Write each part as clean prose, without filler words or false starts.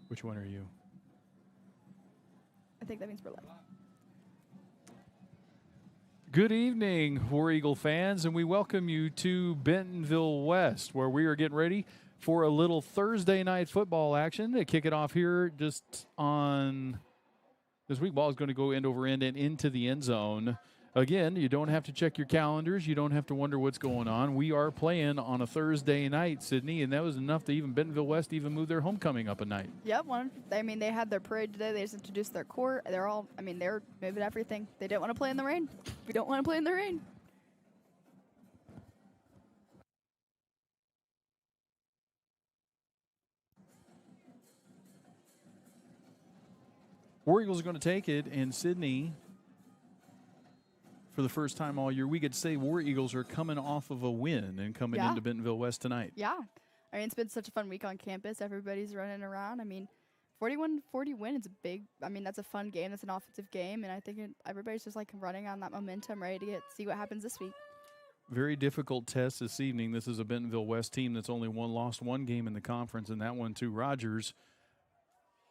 Which one are you? I think that means we're live. Good evening, War Eagle fans, and we welcome you to Bentonville West, where we are getting ready for a little Thursday night football action to kick it off here just on this week. Ball is going to go end over end and into the end zone. Again, you don't have to check your calendars. You don't have to wonder what's going on. We are playing on a Thursday night, Sydney, and that was enough to even Bentonville West even move their homecoming up a night. Yep. They had their parade today. They just introduced their court. They're moving everything. They didn't want to play in the rain. We don't want to play in the rain. War Eagles are going to take it, and Sydney, for the first time all year, we could say War Eagles are coming off of a win and coming into Bentonville West tonight. Yeah. I mean, it's been such a fun week on campus. Everybody's running around. I mean, 41-40 win is a big, that's a fun game. That's an offensive game. And I think everybody's just like running on that momentum, ready to see what happens this week. Very difficult test this evening. This is a Bentonville West team that's only lost one game in the conference, and that one to Rogers.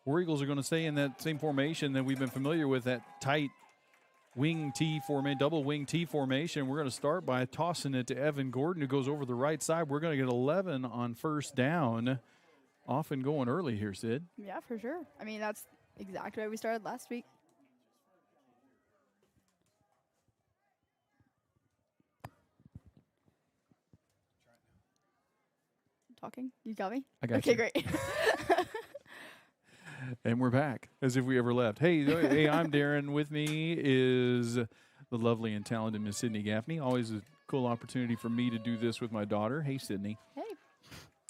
War Eagles are going to stay in that same formation that we've been familiar with, that tight wing T formation, double wing T formation. We're going to start by tossing it to Evan Gordon, who goes over the right side. We're going to get 11 on first down. Off and going early here, Sid. Yeah, for sure. I mean, that's exactly why we started last week. Talking? You got me? I got you. Okay, great. And we're back as if we ever left. Hey, I'm Darren. With me is the lovely and talented Miss Sydney Gaffney. Always a cool opportunity for me to do this with my daughter. Hey, Sydney. Hey.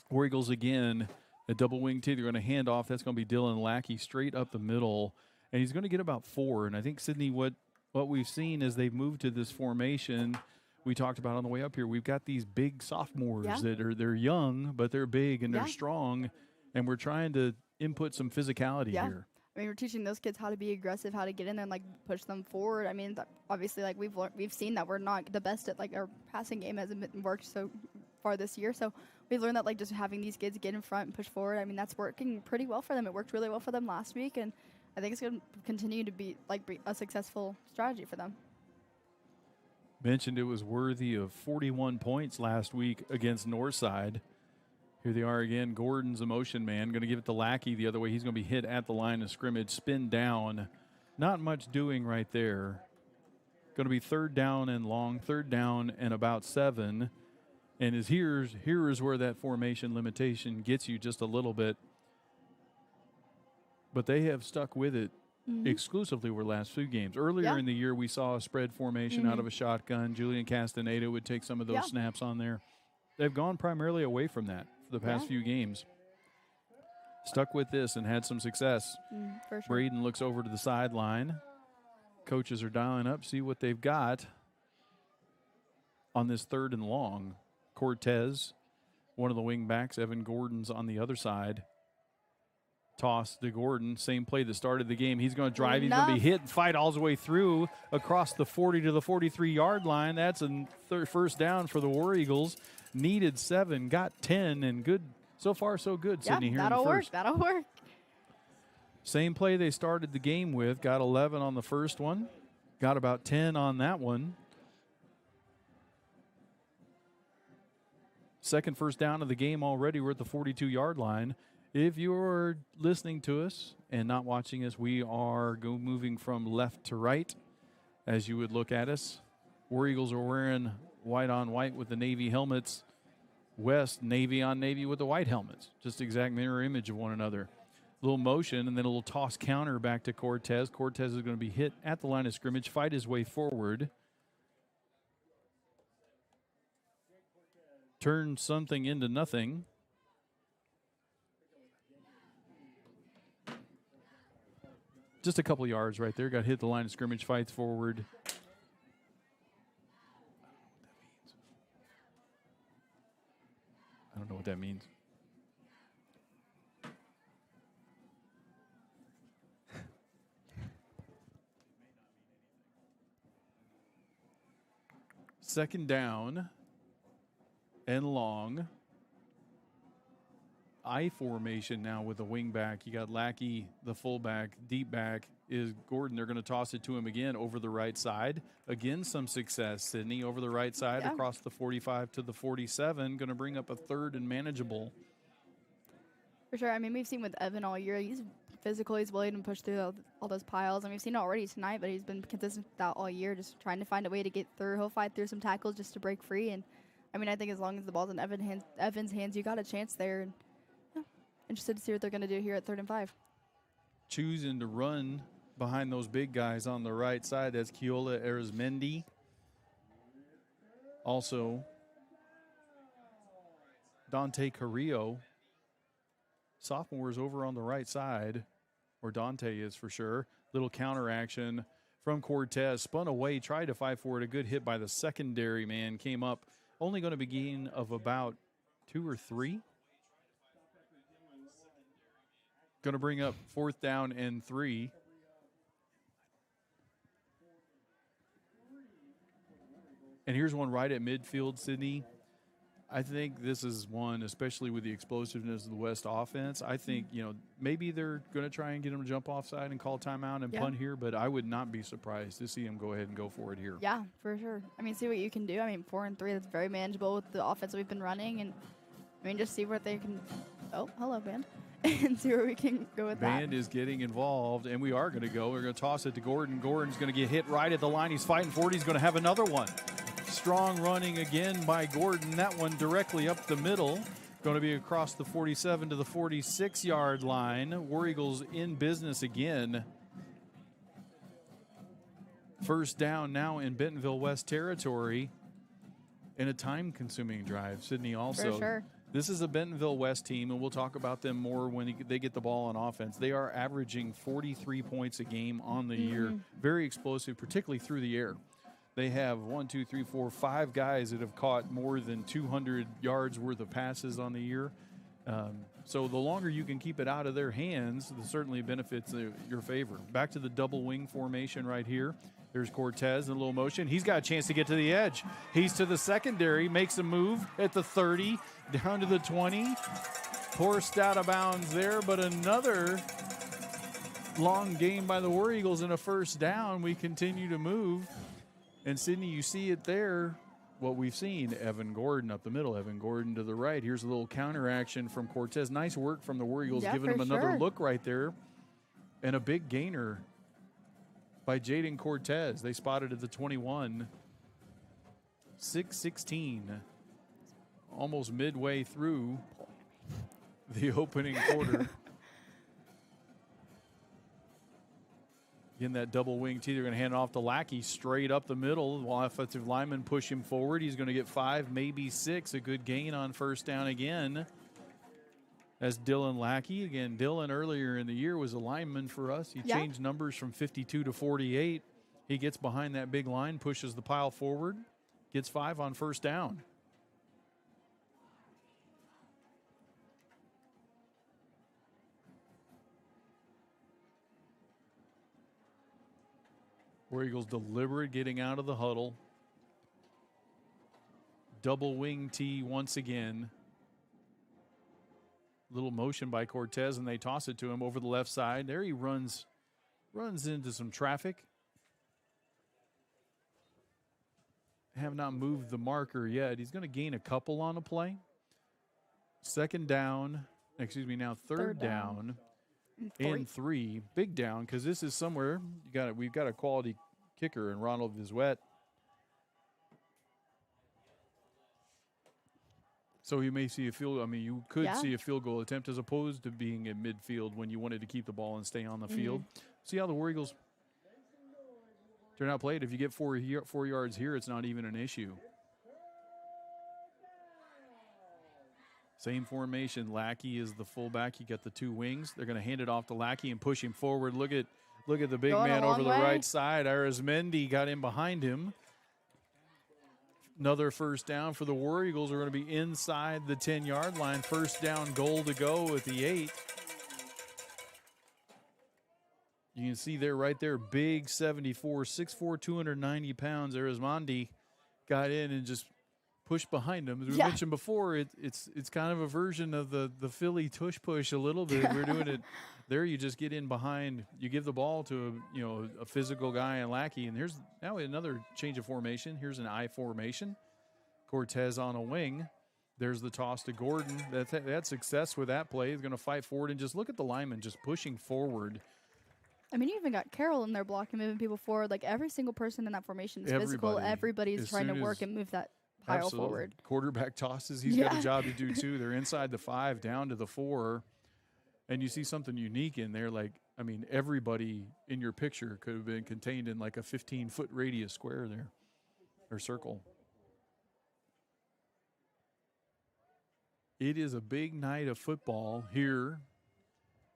War Eagles again, a double wing T. They're going to hand off. That's going to be Dylan Lackey straight up the middle. And he's going to get about 4. And I think, Sydney, what we've seen as they've moved to this formation, we talked about on the way up here, we've got these big sophomores they're young, but they're big and they're strong. And we're trying to input some physicality here. I mean, we're teaching those kids how to be aggressive, how to get in there and push them forward. I mean, obviously, we've seen that we're not the best at our passing game hasn't worked so far this year. So we've learned that just having these kids get in front and push forward. I mean, that's working pretty well for them. It worked really well for them last week, and I think it's going to continue to be a successful strategy for them. Mentioned it was worthy of 41 points last week against Northside. Here they are again. Gordon's a motion man. Going to give it to Lackey the other way. He's going to be hit at the line of scrimmage. Spin down. Not much doing right there. Going to be third down and long. Third down and about 7. And here is where that formation limitation gets you just a little bit. But they have stuck with it exclusively over the last few games. Earlier in the year, we saw a spread formation out of a shotgun. Julian Castaneda would take some of those snaps on there. They've gone primarily away from that for the past few games. Stuck with this and had some success. For sure. Braden looks over to the sideline. Coaches are dialing up, see what they've got on this third and long. Cortez, one of the wing backs. Evan Gordon's on the other side. Toss to Gordon. Same play that started the game. He's going to drive. He's going to be hit and fight all the way through across the 40 to the 43-yard line. That's a first down for the War Eagles. Needed 7, got 10, and good. So far, so good, Sydney, here in the first. That'll work. Same play they started the game with. Got 11 on the first one. Got about 10 on that one. Second first down of the game already. We're at the 42-yard line. If you're listening to us and not watching us, we are moving from left to right as you would look at us. War Eagles are wearing white on white with the navy helmets. West, navy on navy with the white helmets. Just exact mirror image of one another. Little motion and then a little toss counter back to Cortez. Cortez is going to be hit at the line of scrimmage, fight his way forward. Turn something into nothing. Just a couple yards right there. Got hit the line of scrimmage, fights forward. I don't know what that means. Second down and long. I formation now with the wing back. You got Lackey, the fullback, deep back is Gordon. They're going to toss it to him again over the right side. Again, some success. Sydney over the right side across the 45 to the 47. Going to bring up a third and manageable. For sure. I mean, we've seen with Evan all year. He's physical. He's willing to push through all those piles. And we've seen it already tonight, but he's been consistent with that all year, just trying to find a way to get through. He'll fight through some tackles just to break free. And, I mean, I think as long as the ball's in Evan's hands, you got a chance there. And interested to see what they're going to do here at 3rd and 5. Choosing to run behind those big guys on the right side. That's Keola Arizmendi. Also, Dante Carrillo. Sophomores over on the right side, or Dante is for sure. Little counter action from Cortez. Spun away, tried to fight for it. A good hit by the secondary man. Came up. Only going to be gain of about 2 or 3. Going to bring up 4th down and 3. And here's one right at midfield, Sydney. I think this is one, especially with the explosiveness of the West offense. I think, maybe they're going to try and get him to jump offside and call timeout and punt here, but I would not be surprised to see him go ahead and go for it here. Yeah, for sure. I mean, see what you can do. I mean, 4 and 3, that's very manageable with the offense that we've been running. And, I mean, just see what they can – oh, hello, Band. And see where we can go with that. Band is getting involved, and we are going to go. We're going to toss it to Gordon. Gordon's going to get hit right at the line. He's fighting for it. He's going to have another one. Strong running again by Gordon. That one directly up the middle. Going to be across the 47 to the 46-yard line. War Eagles in business again. First down now in Bentonville West territory. In a time-consuming drive. Sydney also. For sure. This is a Bentonville West team, and we'll talk about them more when they get the ball on offense. They are averaging 43 points a game on the year. Very explosive, particularly through the air. They have 5 guys that have caught more than 200 yards worth of passes on the year. So the longer you can keep it out of their hands, it certainly benefits your favor. Back to the double wing formation right here. There's Cortez in a little motion. He's got a chance to get to the edge. He's to the secondary, makes a move at the 30, down to the 20. Forced out of bounds there, but another long game by the War Eagles and a first down. We continue to move. And, Sydney, you see it there, what we've seen. Evan Gordon up the middle, Evan Gordon to the right. Here's a little counter action from Cortez. Nice work from the War Eagles, giving him another look right there. And a big gainer by Jaden Cortez. They spotted at the 21. 6:16. Almost midway through the opening quarter. Again, that double wing T, they're going to hand it off to Lackey straight up the middle. While offensive linemen push him forward, he's going to get 5, maybe 6. A good gain on first down again. As Dylan Lackey. Again, Dylan earlier in the year was a lineman for us. He changed numbers from 52 to 48. He gets behind that big line, pushes the pile forward, gets 5 on first down. War Eagles deliberate getting out of the huddle. Double wing T once again. Little motion by Cortez, and they toss it to him over the left side. There he runs into some traffic. Have not moved the marker yet. He's going to gain a couple on a play. Third down and 3. Big down, because this is somewhere we've got a quality kicker in Ronald Vizuet. So you may see a you could see a field goal attempt as opposed to being in midfield when you wanted to keep the ball and stay on the field. See how the War Eagles turn out played. If you get 4 yards here, it's not even an issue. Same formation. Lackey is the fullback. You got the 2 wings. They're going to hand it off to Lackey and push him forward. Look at the big man over the right side. Arizmendi got in behind him. Another first down for the War Eagles. Are going to be inside the 10-yard line. First down goal to go at the 8. You can see there, right there, big 74, 6'4", 290 pounds. Arizmendi got in and just push behind them. As we Yeah. mentioned before, it's kind of a version of the Philly tush push a little bit. We're doing it there. You just get in behind. You give the ball to a physical guy and Lackey. And here's now another change of formation. Here's an I formation. Cortez on a wing. There's the toss to Gordon. That's success with that play. He's going to fight forward and just look at the lineman just pushing forward. I mean, you even got Carroll in there blocking, moving people forward. Like every single person in that formation is physical. Everybody's trying to work and move that pile forward. Quarterback tosses. He's got a job to do too. They're inside the 5, down to the 4. And you see something unique in there. Like, I mean, everybody in your picture could have been contained in like a 15-foot radius square there or circle. It is a big night of football here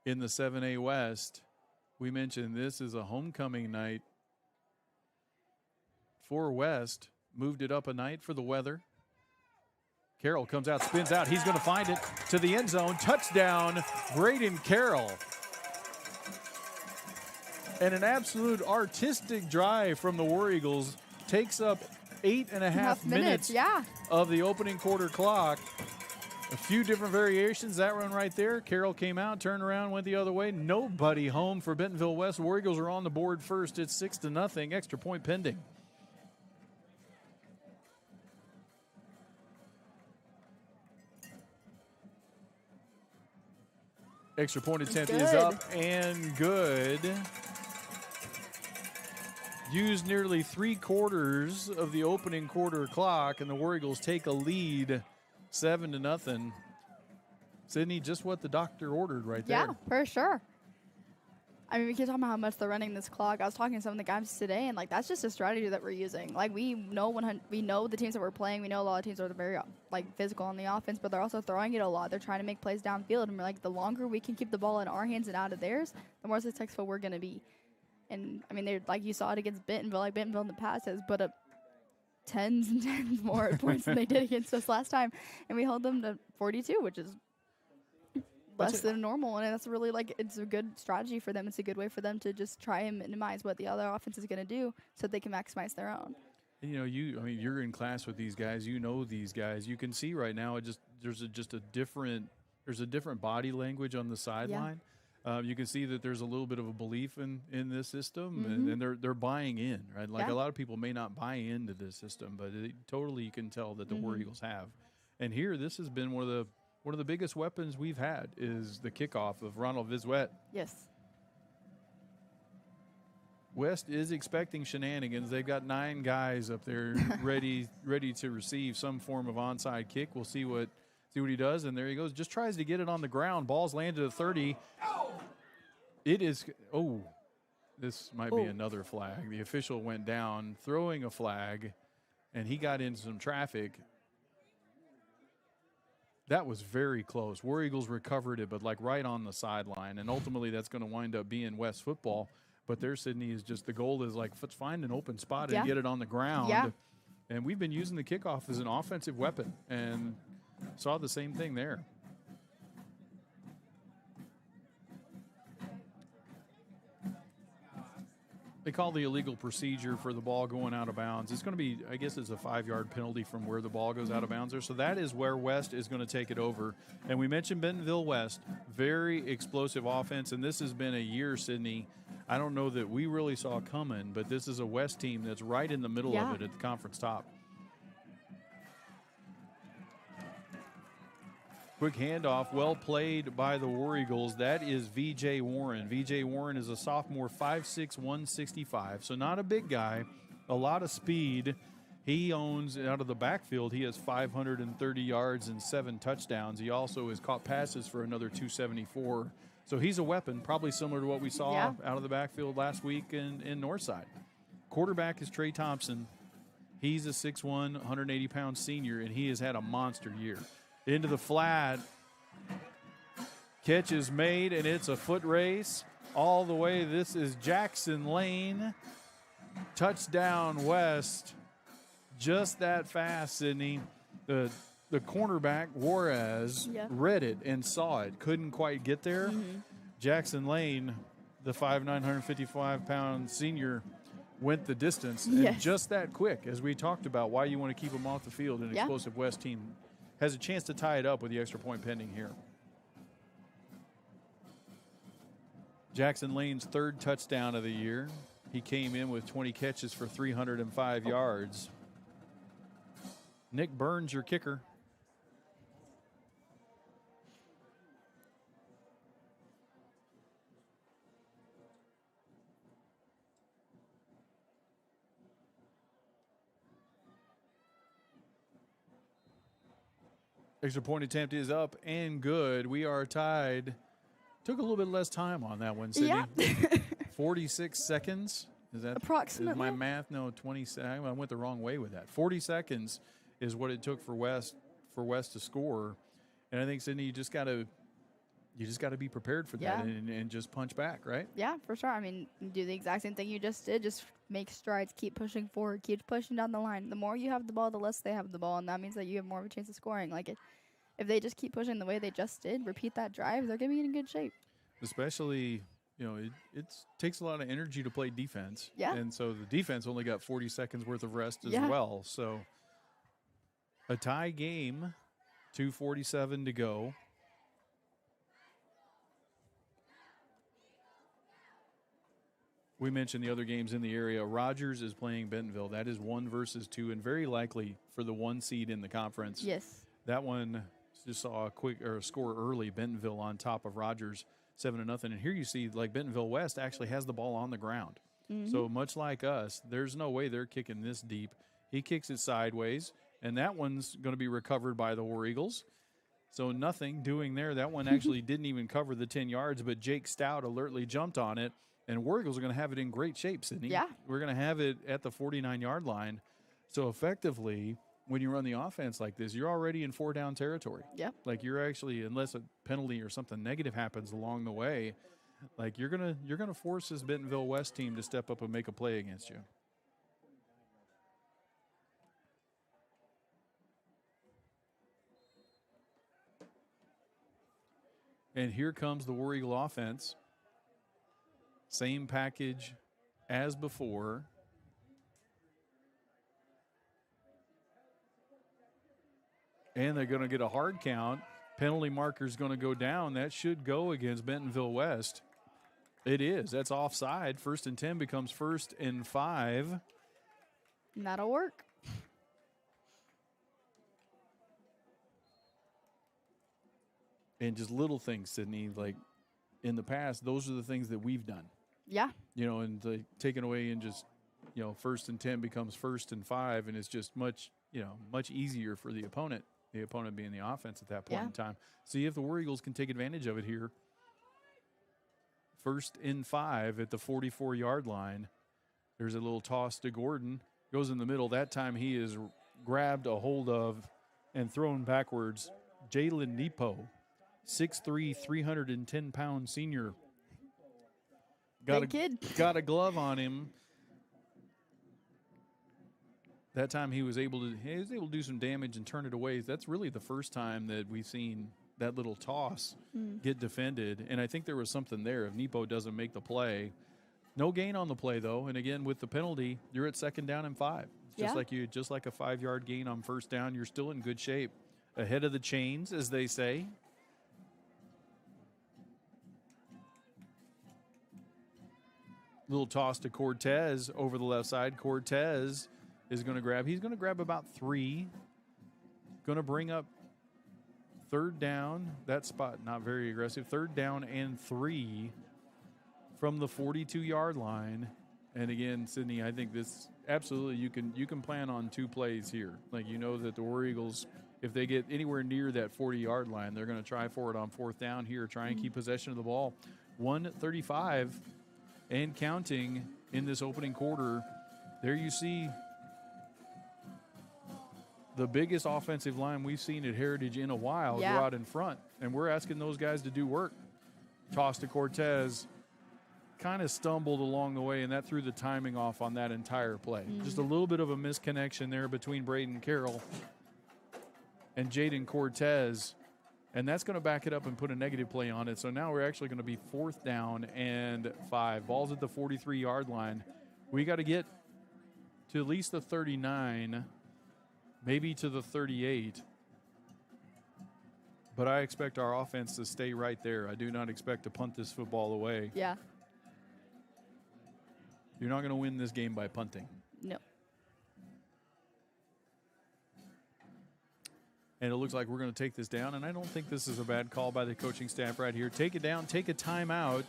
in the 7A West. We mentioned this is a homecoming night for West. Moved it up a night for the weather. Carroll comes out, spins out. He's going to find it to the end zone. Touchdown, Braden Carroll. And an absolute artistic drive from the War Eagles takes up 8.5 minutes of the opening quarter clock. A few different variations. That run right there. Carroll came out, turned around, went the other way. Nobody home for Bentonville West. War Eagles are on the board first. It's 6-0. Extra point pending. Extra point attempt is up and good. Used nearly 3/4 of the opening quarter clock, and the War Eagles take a lead 7-0. Sydney, just what the doctor ordered right there. Yeah, for sure. I mean, we keep talking about how much they're running this clock. I was talking to some of the guys today, and like that's just a strategy that we're using. Like we know the teams that we're playing. We know a lot of teams are very physical on the offense, but they're also throwing it a lot. They're trying to make plays downfield, and we're like, the longer we can keep the ball in our hands and out of theirs, the more successful we're going to be. And I mean, they're like you saw it against Bentonville. Like Bentonville in the past has put up tens and tens more points than they did against us last time, and we held them to 42, which is less than normal, and that's really it's a good strategy for them. It's a good way for them to just try and minimize what the other offense is going to do, so that they can maximize their own. And, you're in class with these guys. You know these guys. You can see right now there's a different body language on the sideline. Yeah. You can see that there's a little bit of a belief in this system, and they're buying in, right? Like a lot of people may not buy into this system, but totally you can tell that the War Eagles have. And here, this has been one of the biggest weapons we've had is the kickoff of Ronald Vizuet. Yes. West is expecting shenanigans. They've got 9 guys up there ready to receive some form of onside kick. We'll see what he does. And there he goes. Just tries to get it on the ground. Ball's landed at 30. It is this might be another flag. The official went down throwing a flag, and he got into some traffic. That was very close. War Eagles recovered it, but right on the sideline. And ultimately that's going to wind up being West football. But there, Sydney, is just the goal is let's find an open spot and get it on the ground. Yeah. And we've been using the kickoff as an offensive weapon and saw the same thing there. They call the illegal procedure for the ball going out of bounds. It's going to be, I guess it's a 5-yard penalty from where the ball goes out of bounds there. So that is where West is going to take it over. And we mentioned Bentonville West, very explosive offense. And this has been a year, Sydney, I don't know that we really saw coming, but this is a West team that's right in the middle of it at the conference top. Quick handoff, well played by the War Eagles. That is V.J. Warren. V.J. Warren is a sophomore, 5'6", 165, so not a big guy, a lot of speed. He owns, out of the backfield, he has 530 yards and 7 touchdowns. He also has caught passes for another 274. So he's a weapon, probably similar to what we saw out of the backfield last week in Northside. Quarterback is Trey Thompson. He's a 6'1", 180-pound senior, and he has had a monster year. Into the flat. Catch is made, and it's a foot race all the way. This is Jackson Lane. Touchdown West. Just that fast, Sydney. The cornerback, Juarez, read it and saw it. Couldn't quite get there. Jackson Lane, the 5'9", 155-pound senior, went the distance. Yes. And just that quick, as we talked about, why you want to keep them off the field. An Yeah. explosive West team has a chance to tie it up with the extra point pending here. Jackson Lane's third touchdown of the year. He came in with 20 catches for 305 yards. Nick Burns, your kicker. Extra point attempt is up and good. We are tied. Took a little bit less time on that one, Sydney. Yeah. 46 seconds. Is that Approximately. Is my math? No, 20 seconds. I went the wrong way with that. 40 seconds is what it took for West to score. And I think, Sydney, you just got to be prepared for that and just punch back, right? Yeah, for sure. I mean, do the exact same thing you just did. Just make strides, keep pushing forward, keep pushing down the line. The more you have the ball, the less they have the ball, and that means that you have more of a chance of scoring. Like, if they just keep pushing the way they just did, repeat that drive, they're going to be in good shape. Especially, it takes a lot of energy to play defense. Yeah. And so the defense only got 40 seconds worth of rest as Yeah. well. So a tie game, 2:47 to go. We mentioned the other games in the area. Rogers is playing Bentonville. That is 1 versus 2, and very likely for the 1 seed in the conference. Yes. That one just saw a score early. Bentonville on top of Rogers, 7-0. And here you see, like, Bentonville West actually has the ball on the ground. Mm-hmm. So much like us, there's no way they're kicking this deep. He kicks it sideways, and that one's going to be recovered by the War Eagles. So nothing doing there. That one actually didn't even cover the 10 yards, but Jake Stout alertly jumped on it. And War Eagles are going to have it in great shape, Sydney. Yeah. We're going to have it at the 49-yard line. So effectively, when you run the offense like this, you're already in 4-down territory. Yep. Like, you're actually, unless a penalty or something negative happens along the way, like, you're gonna force this Bentonville West team to step up and make a play against you. And here comes the War Eagle offense. Same package as before. And they're going to get a hard count. Penalty marker's going to go down. That should go against Bentonville West. It is. That's offside. 1st and 10 becomes 1st and 5. And that'll work. And just little things, Sydney, like in the past, those are the things that we've done. Yeah. And like, taken away and just, 1st and 10 becomes 1st and 5, and it's just much easier for the opponent being the offense at that point in time. See if the War Eagles can take advantage of it here. 1st and 5 at the 44-yard line. There's a little toss to Gordon. Goes in the middle. That time he is grabbed a hold of and thrown backwards. Jalen Nepo, 6'3", 310-pound senior. Big kid. Got a glove on him. That time he was able to do some damage and turn it away. That's really the first time that we've seen that little toss get defended. And I think there was something there. If Nepo doesn't make the play, no gain on the play though. And again, with the penalty, you're at 2nd down and 5. Just like a 5-yard gain on 1st down, you're still in good shape. Ahead of the chains, as they say. Little toss to Cortez over the left side. Cortez is going to grab. He's going to grab about 3. Going to bring up 3rd down. That spot not very aggressive. 3rd down and 3 from the 42-yard line. And again, Sydney, I think this absolutely you can plan on 2 plays here. Like, that the War Eagles, if they get anywhere near that 40-yard line, they're going to try for it on 4th down here, try and keep possession of the ball. 1:35 and counting in this opening quarter. There you see the biggest offensive line we've seen at Heritage in a while go out in front. And we're asking those guys to do work. Toss to Cortez. Kind of stumbled along the way, and that threw the timing off on that entire play. Just a little bit of a misconnection there between Braden Carroll and Jaden Cortez. And that's going to back it up and put a negative play on it. So now we're actually going to be 4th down and 5. Ball's at the 43-yard line. We got to get to at least the 39, maybe to the 38. But I expect our offense to stay right there. I do not expect to punt this football away. Yeah. You're not going to win this game by punting. No. And it looks like we're going to take this down, and I don't think this is a bad call by the coaching staff right here. Take it down, take a timeout,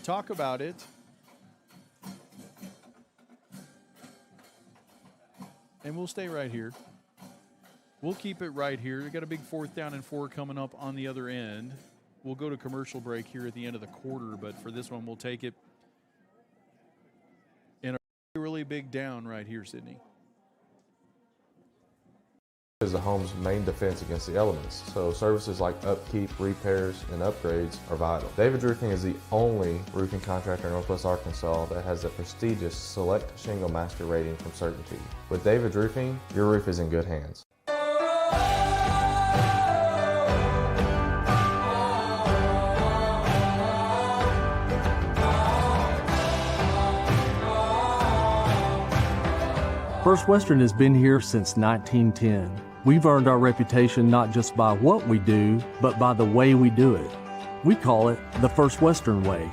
talk about it, and we'll stay right here. We'll keep it right here. We got a big 4th down and 4 coming up on the other end. We'll go to commercial break here at the end of the quarter, but for this one, we'll take it in a really big down right here, Sydney. Is the home's main defense against the elements, so services like upkeep, repairs, and upgrades are vital. David's Roofing is the only roofing contractor in Northwest Arkansas that has the prestigious Select Shingle Master rating from Certainty. With David's Roofing, your roof is in good hands. First Western has been here since 1910. We've earned our reputation not just by what we do, but by the way we do it. We call it the First Western way.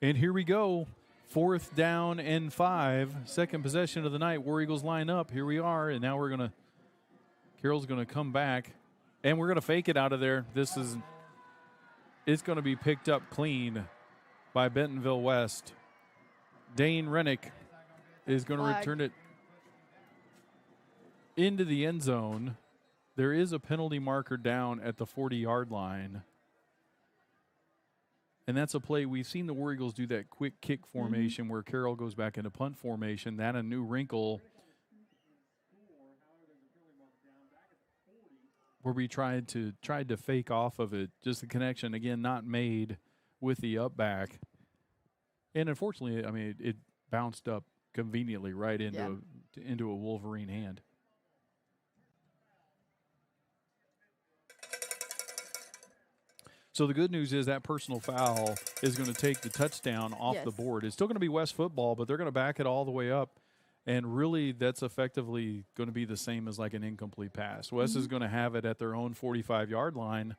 And here we go. 4th down and 5. Second possession of the night. War Eagles line up. Here we are. And now Carroll's going to come back. And we're going to fake it out of there. It's going to be picked up clean by Bentonville West. Dane Rennick is going to return it into the end zone. There is a penalty marker down at the 40-yard line. And that's a play. We've seen the War Eagles do that quick kick formation where Carroll goes back into punt formation. That a new wrinkle where we tried to fake off of it. Just the connection, again, not made with the up back. And unfortunately, I mean, it bounced up conveniently right into a Wolverine hand. So the good news is that personal foul is going to take the touchdown off the board. It's still going to be West football, but they're going to back it all the way up. And really, that's effectively going to be the same as like an incomplete pass. West is going to have it at their own 45-yard line.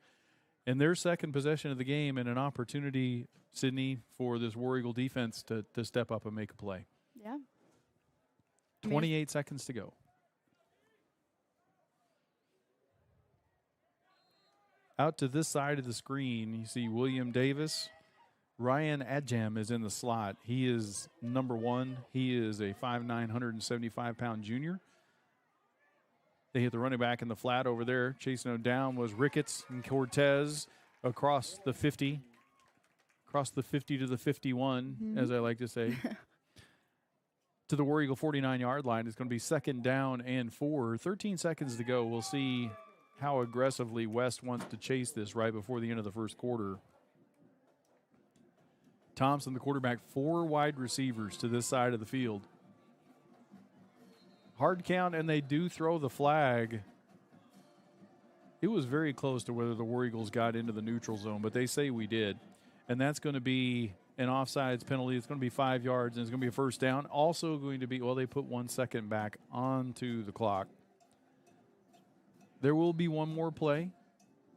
And their second possession of the game and an opportunity, Sydney, for this War Eagle defense to step up and make a play. Yeah. 28 seconds to go. Out to this side of the screen, you see William Davis. Ryan Adjam is in the slot. He is number 1. He is a 5'9", 175-pound junior. They hit the running back in the flat over there. Chasing him down was Ricketts and Cortez across the 50. Across the 50 to the 51, as I like to say. To the War Eagle 49-yard line. It's going to be 2nd down and 4. 13 seconds to go. We'll see how aggressively West wants to chase this right before the end of the first quarter. Thompson, the quarterback, 4 wide receivers to this side of the field. Hard count, and they do throw the flag. It was very close to whether the War Eagles got into the neutral zone, but they say we did. And that's going to be an offsides penalty. It's going to be 5 yards, and it's going to be a first down. Also going to be, well, they put 1 second back onto the clock. There will be one more play.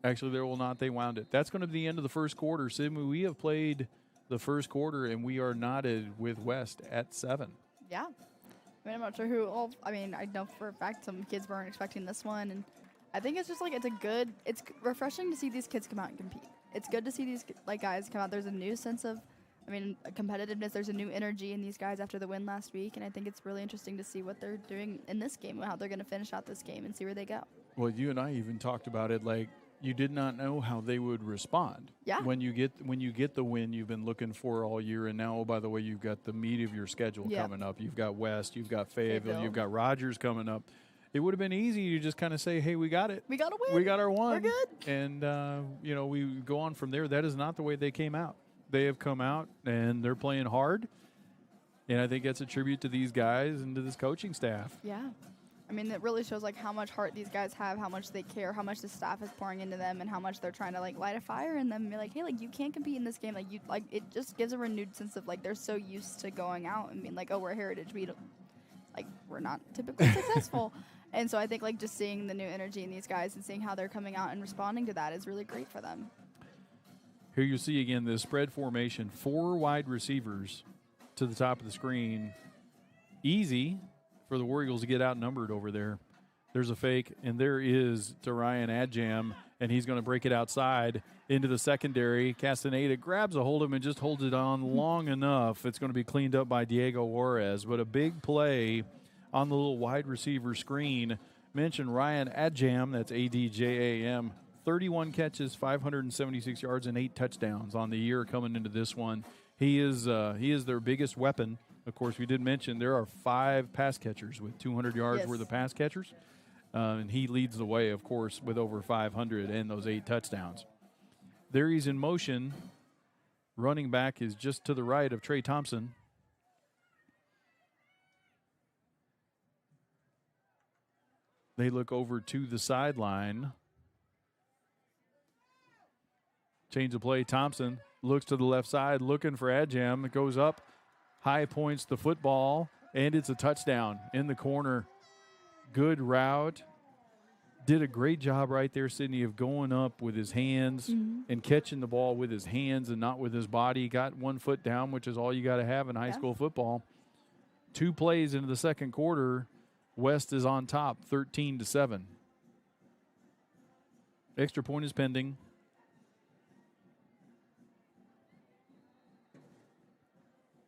Actually, there will not. They wound it. That's going to be the end of the first quarter. Sydney, we have played the first quarter, and we are knotted with West at 7. Yeah. I mean, I'm not sure who all. I mean, I know for a fact some kids weren't expecting this one, and I think it's just like it's refreshing to see these kids come out and compete. It's good to see these guys come out. There's a new sense of, competitiveness. There's a new energy in these guys after the win last week, and I think it's really interesting to see what they're doing in this game, how they're going to finish out this game, and see where they go. Well, you and I even talked about it. Like, you did not know how they would respond. Yeah. When you get the win you've been looking for all year, and now, oh, by the way, you've got the meat of your schedule coming up. You've got West, you've got Fayetteville, you've got Rogers coming up. It would have been easy to just kind of say, hey, we got it. We got a win. We got our one. We're good. And, we go on from there. That is not the way they came out. They have come out, and they're playing hard. And I think that's a tribute to these guys and to this coaching staff. Yeah. I mean, it really shows like how much heart these guys have, how much they care, how much the staff is pouring into them, and how much they're trying to like light a fire in them and be like, hey, like you can't compete in this game. Like it just gives a renewed sense of like they're so used to going out and being like, oh, we're Heritage, we're not typically successful. And so I think like just seeing the new energy in these guys and seeing how they're coming out and responding to that is really great for them. Here you see again the spread formation, 4 wide receivers to the top of the screen. Easy for the War Eagles to get outnumbered over there. There's a fake, and there is to Ryan Adjam, and he's going to break it outside into the secondary. Castaneda grabs a hold of him and just holds it on long enough. It's going to be cleaned up by Diego Juarez, but a big play on the little wide receiver screen. Mention Ryan Adjam, that's A-D-J-A-M, 31 catches, 576 yards, and 8 touchdowns on the year coming into this one. He is their biggest weapon. Of course, we did mention there are 5 pass catchers with 200 yards worth of pass catchers. And he leads the way, of course, with over 500 and those 8 touchdowns. There he's in motion. Running back is just to the right of Trey Thompson. They look over to the sideline. Change of play. Thompson looks to the left side, looking for Adjam. It goes up. High points the football, and it's a touchdown in the corner. Good route. Did a great job right there, Sydney, of going up with his hands and catching the ball with his hands and not with his body. Got 1 foot down, which is all you got to have in high school football. 2 plays into the second quarter. West is on top, 13-7. Extra point is pending.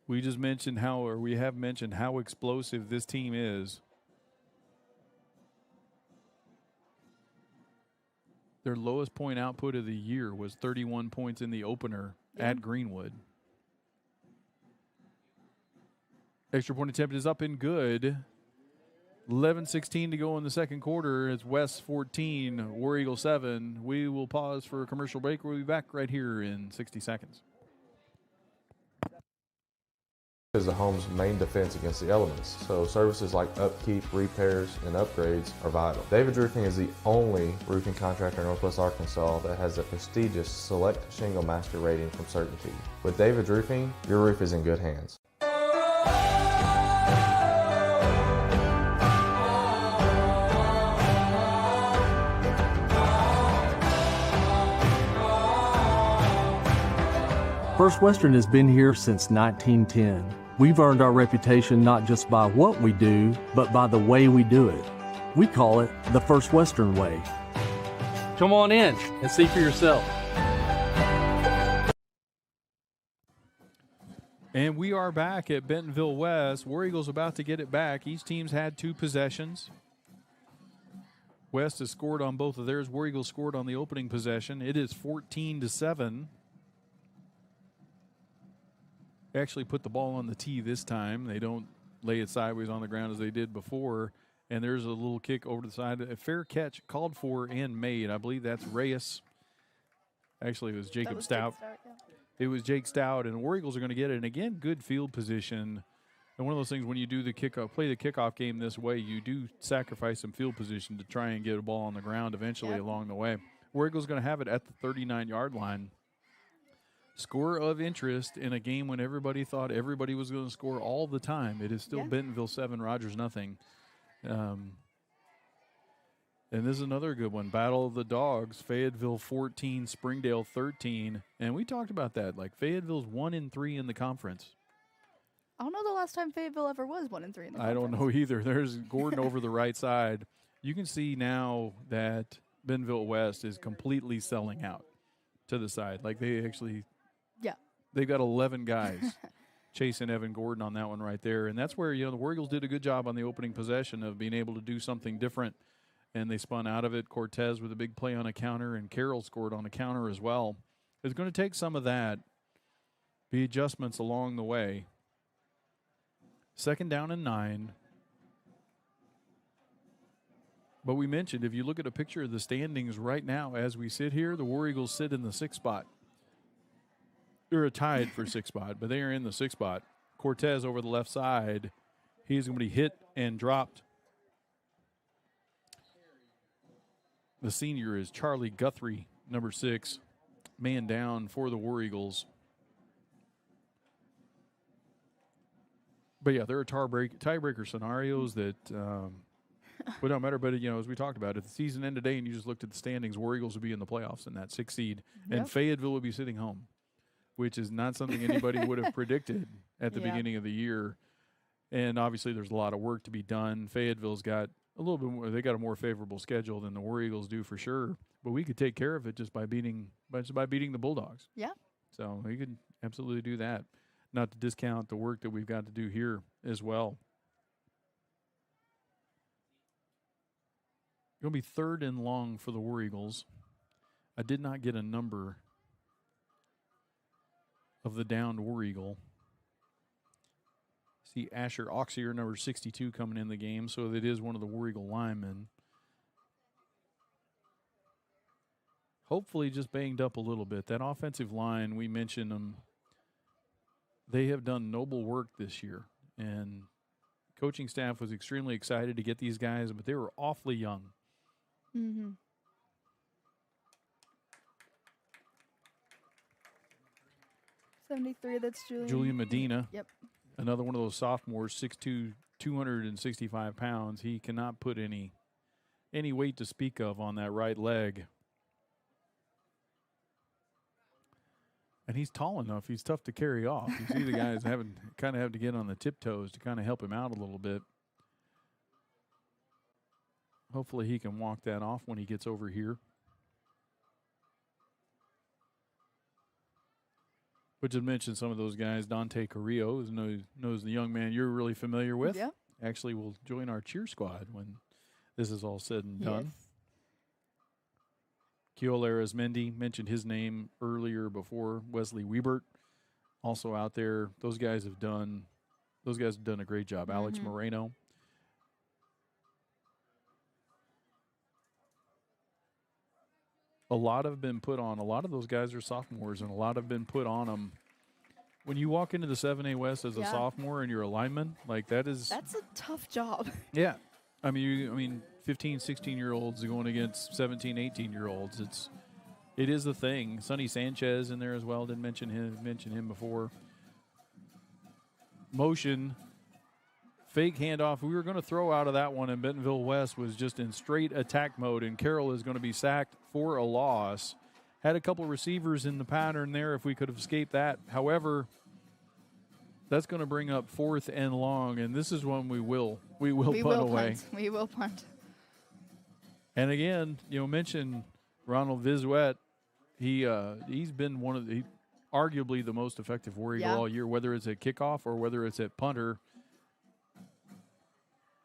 We have mentioned how explosive this team is. Their lowest point output of the year was 31 points in the opener at Greenwood. Extra point attempt is up and good. 11:16 to go in the second quarter. It's West 14, War Eagle 7. We will pause for a commercial break. We'll be back right here in 60 seconds. Is the home's main defense against the elements, so services like upkeep, repairs, and upgrades are vital. David's Roofing is the only roofing contractor in Northwest Arkansas that has the prestigious Select Shingle Master rating from Certainty. With David's Roofing, your roof is in good hands. First Western has been here since 1910. We've earned our reputation not just by what we do, but by the way we do it. We call it the First Western way. Come on in and see for yourself. And we are back at Bentonville West. War Eagles about to get it back. Each team's had 2 possessions. West has scored on both of theirs. War Eagles scored on the opening possession. It is 14-7. They actually put the ball on the tee this time. They don't lay it sideways on the ground as they did before. And there's a little kick over to the side. A fair catch called for and made. I believe that's Reyes. Actually, it was Jacob Stout. It was Jake Stout, and the War Eagles are going to get it. And again, good field position. And one of those things when you do the play the kickoff game this way, you do sacrifice some field position to try and get a ball on the ground eventually along the way. War Eagles going to have it at the 39-yard line. Score of interest in a game when everybody thought everybody was going to score all the time. It is still Bentonville 7, Rogers nothing. And this is another good one. Battle of the Dogs, Fayetteville 14, Springdale 13. And we talked about that. Like Fayetteville's 1-3 in the conference. I don't know the last time Fayetteville ever was 1-3 in the conference. I don't know either. There's Gordon over the right side. You can see now that Bentonville West is completely selling out to the side. Like they actually... They've got 11 guys chasing Evan Gordon on that one right there. And that's where, the War Eagles did a good job on the opening possession of being able to do something different. And they spun out of it. Cortez with a big play on a counter, and Carroll scored on a counter as well. It's going to take some of that, the adjustments along the way. 2nd down and 9. But we mentioned, if you look at a picture of the standings right now as we sit here, the War Eagles sit in the 6th spot. They're tied for 6th spot, but they are in the 6th spot. Cortez over the left side. He's going to be hit and dropped The senior is Charlie Guthrie, number 6, man down for the War Eagles. But yeah, there are tiebreaker scenarios that would not matter. But as we talked about, if the season ended today and you just looked at the standings, War Eagles would be in the playoffs in that 6th seed, and Fayetteville would be sitting home, which is not something anybody would have predicted at the beginning of the year. And obviously, there's a lot of work to be done. Fayetteville's got a little bit more. They got a more favorable schedule than the War Eagles do for sure. But we could take care of it just by beating the Bulldogs. Yeah. So we could absolutely do that. Not to discount the work that we've got to do here as well. Going to be 3rd and long for the War Eagles. I did not get a number of the downed War Eagle. See Asher Oxier, number 62, coming in the game, so that is one of the War Eagle linemen. Hopefully just banged up a little bit. That offensive line, we mentioned them. They have done noble work this year, and coaching staff was extremely excited to get these guys, but they were awfully young. Mm-hmm. '73. That's Julian Medina. Yep. Another one of those sophomores, 6'2", 265 pounds. He cannot put any weight to speak of on that right leg. And he's tall enough. He's tough to carry off. You see the guys kind of have to get on the tiptoes to kind of help him out a little bit. Hopefully he can walk that off when he gets over here. But just mention some of those guys. Dante Carrillo knows the young man you're really familiar with. Yeah. Actually will join our cheer squad when this is all said and done. Keol Arizmendi, mentioned his name earlier before. Wesley Wiebert, also out there. Those guys have done a great job. Alex Moreno. A lot have been put on. A lot of those guys are sophomores, and a lot have been put on them. When you walk into the 7A West as a sophomore and you're a lineman, that's a tough job. Yeah. I mean, 15, 16-year-olds going against 17, 18-year-olds. It is the thing. Sonny Sanchez in there as well. Didn't mention him before. Motion, fake handoff. We were going to throw out of that one, and Bentonville West was just in straight attack mode, and Carroll is going to be sacked for a loss. Had a couple receivers in the pattern there if we could have escaped that. However, that's going to bring up 4th and long, and this is one we will punt away. We will punt. And again, mention Ronald Vizuet. He's been arguably the most effective War Eagle all year, whether it's at kickoff or whether it's at punter.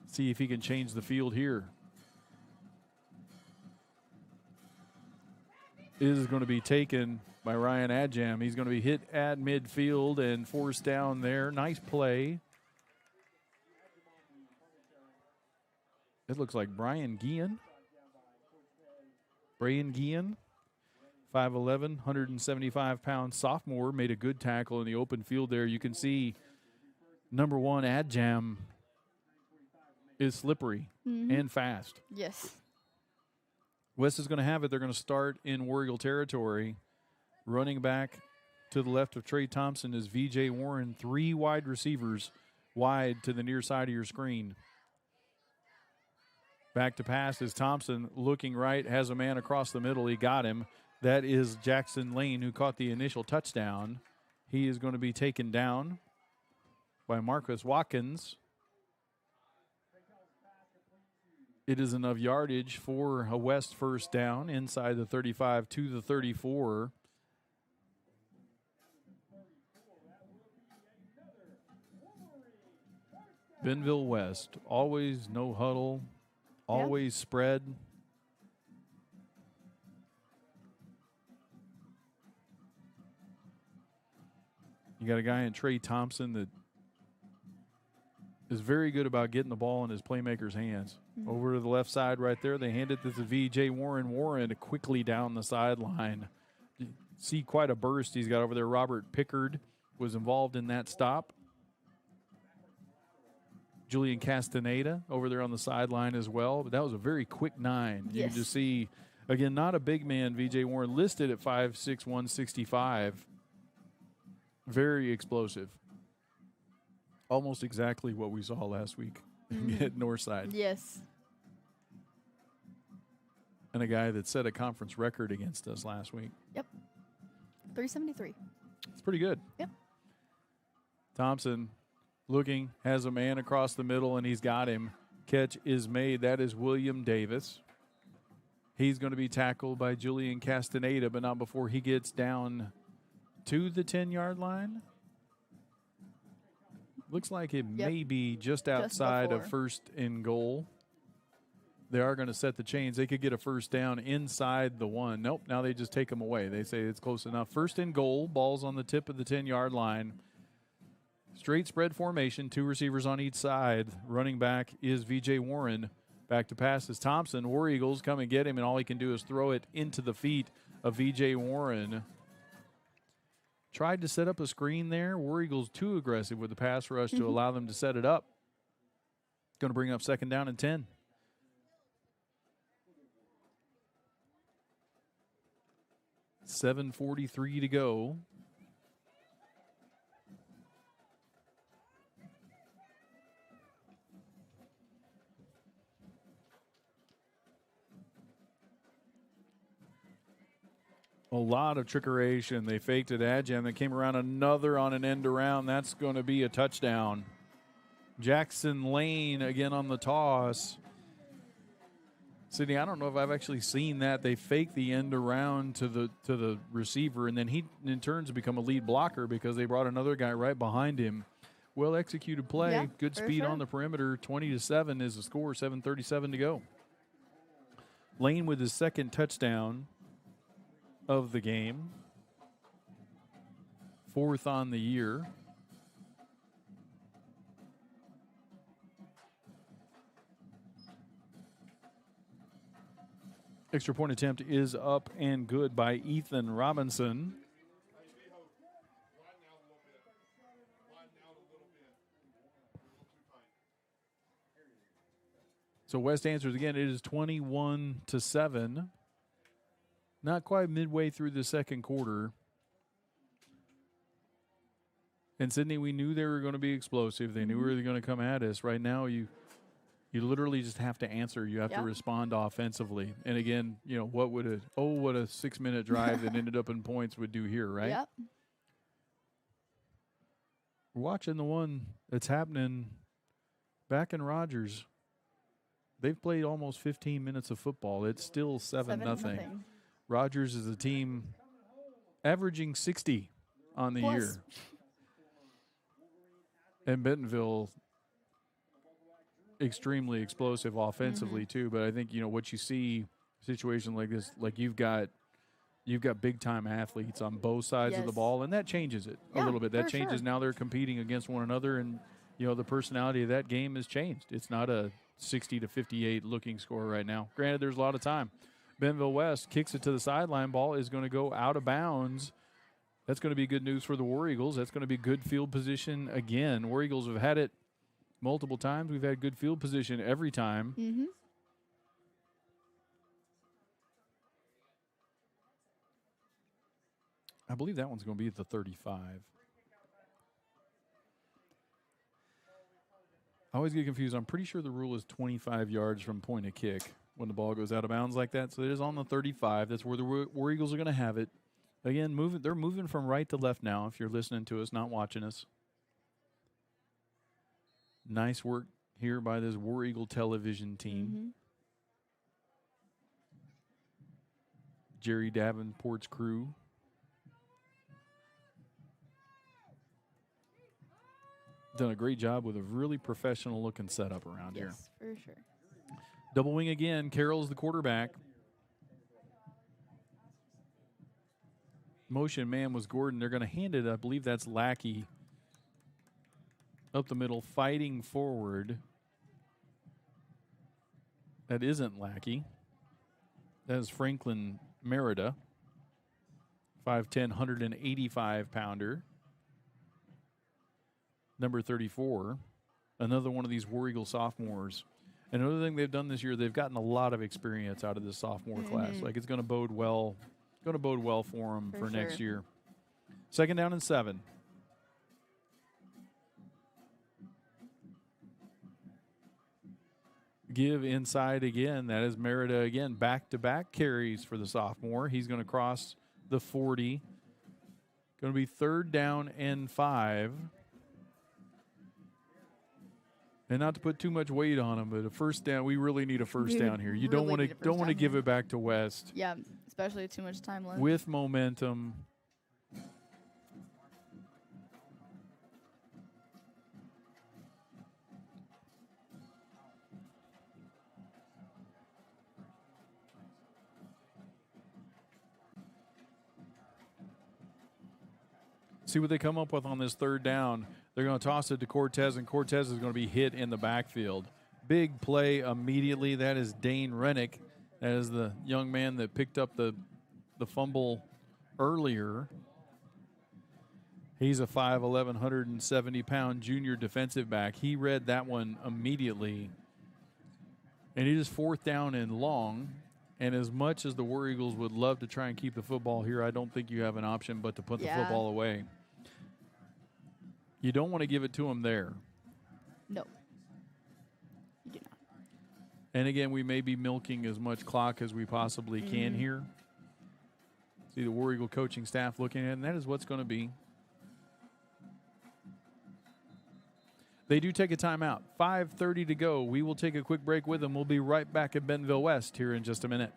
See if he can change the field here. Is going to be taken by Ryan Adjam. He's going to be hit at midfield and forced down there. Nice play. It looks like Brian Guillen. 5'11", 175-pound sophomore, made a good tackle in the open field there. You can see number 1, Adjam, is slippery and fast. Yes. West is going to have it. They're going to start in War Eagle territory. Running back to the left of Trey Thompson is V.J. Warren. 3 wide receivers wide to the near side of your screen. Back to pass is Thompson looking right, has a man across the middle. He got him. That is Jackson Lane, who caught the initial touchdown. He is going to be taken down by Marcus Watkins. It is enough yardage for a West first down inside the 35 to the 34. Bentonville West, always no huddle, always spread. You got a guy in Trey Thompson that is very good about getting the ball in his playmaker's hands. Over to the left side right there, they hand it to the V.J. Warren. Warren quickly down the sideline. You see quite a burst he's got over there. Robert Pickard was involved in that stop. Julian Castaneda over there on the sideline as well. But that was a very quick 9. You can just see Again, not a big man, VJ Warren, listed at 5'6", 165. Very explosive. Almost exactly what we saw last week at Northside. Yes. And a guy that set a conference record against us last week. Yep. 373. It's pretty good. Yep. Thompson looking, has a man across the middle, and he's got him. Catch is made. That is William Davis. He's going to be tackled by Julian Castaneda, but not before he gets down to the 10-yard line. Looks like it may be just outside of first and goal. They are going to set the chains. They could get a first down inside the one. Nope, now they just take them away. They say it's close enough. First and goal, ball's on the tip of the 10-yard line. Straight spread formation, 2 receivers on each side. Running back is VJ Warren. Back to pass is Thompson. War Eagles come and get him, and all he can do is throw it into the feet of VJ Warren. Tried to set up a screen there. War Eagles too aggressive with the pass rush to allow them to set it up. Going to bring up second down and 10. $7:43 to go. A lot of trickeration. They faked it at Jam. They came around another on an end around. That's going to be a touchdown. Jackson Lane again on the toss. Sydney, I don't know if I've actually seen that. They fake the end around to the receiver, and then he in turns become a lead blocker because they brought another guy right behind him. Well executed play. Yeah, good speed sure. on the perimeter. 20-7 is the score. 7:37 to go. Lane with his second touchdown of the game. 4th on the year. Extra point attempt is up and good by Ethan Robinson. So West answers again. It is 21-7. Not quite midway through the second quarter. And Sydney, we knew they were going to be explosive. They knew we were going to come at us. Right now, you literally just have to answer. You have to respond offensively. And again, what would a 6-minute drive that ended up in points would do here, right? Yep. We're watching the one that's happening back in Rogers. They've played almost 15 minutes of football. It's still 7-0. Rogers is a team averaging 60 on the year. And Bentonville, extremely explosive offensively too. But I think what you see a situation like this, like you've got big time athletes on both sides of the ball, and that changes it a little bit. That changes now they're competing against one another, and the personality of that game has changed. It's not a 60-58 looking score right now. Granted, there's a lot of time. Bentonville West kicks it to the sideline. Ball is going to go out of bounds. That's going to be good news for the War Eagles. That's going to be good field position again. War Eagles have had it multiple times. We've had good field position every time. Mm-hmm. I believe that one's going to be at the 35. I always get confused. I'm pretty sure the rule is 25 yards from point of kick when the ball goes out of bounds like that. So it is on the 35. That's where the War Eagles are going to have it. Again, they're moving from right to left now if you're listening to us, not watching us. Nice work here by this War Eagle television team. Jerry Davenport's crew. Done a great job with a really professional looking setup around here. Yes, for sure. Double wing again. Carroll's the quarterback. Motion man was Gordon. They're going to hand it. I believe that's Lackey. Up the middle, fighting forward. That isn't Lackey. That is Franklin Merida. 5'10", 185-pounder. Number 34. Another one of these War Eagle sophomores. Another thing they've done this year, they've gotten a lot of experience out of this sophomore class. Like, it's going to bode well. Going to bode well for them for next year. 2nd down and 7. Give inside again. That is Merida again. Back-to-back carries for the sophomore. He's going to cross the 40. Going to be 3rd down and 5. And not to put too much weight on him, but a first down, we really need a first down here. You don't want to give it back to West. Yeah, especially too much time left. With momentum. See what they come up with on this 3rd down. They're going to toss it to Cortez, and Cortez is going to be hit in the backfield. Big play immediately. That is Dane Rennick. That is the young man that picked up the fumble earlier. He's a 5'11", 170-pound junior defensive back. He read that one immediately. And it is 4th down and long. And as much as the War Eagles would love to try and keep the football here, I don't think you have an option but to put the football away. You don't want to give it to them there. No. You do not. And again, we may be milking as much clock as we possibly can here. See the War Eagle coaching staff looking at it, and that is what's going to be. They do take a timeout. 5:30 to go. We will take a quick break with them. We'll be right back at Bentonville West here in just a minute.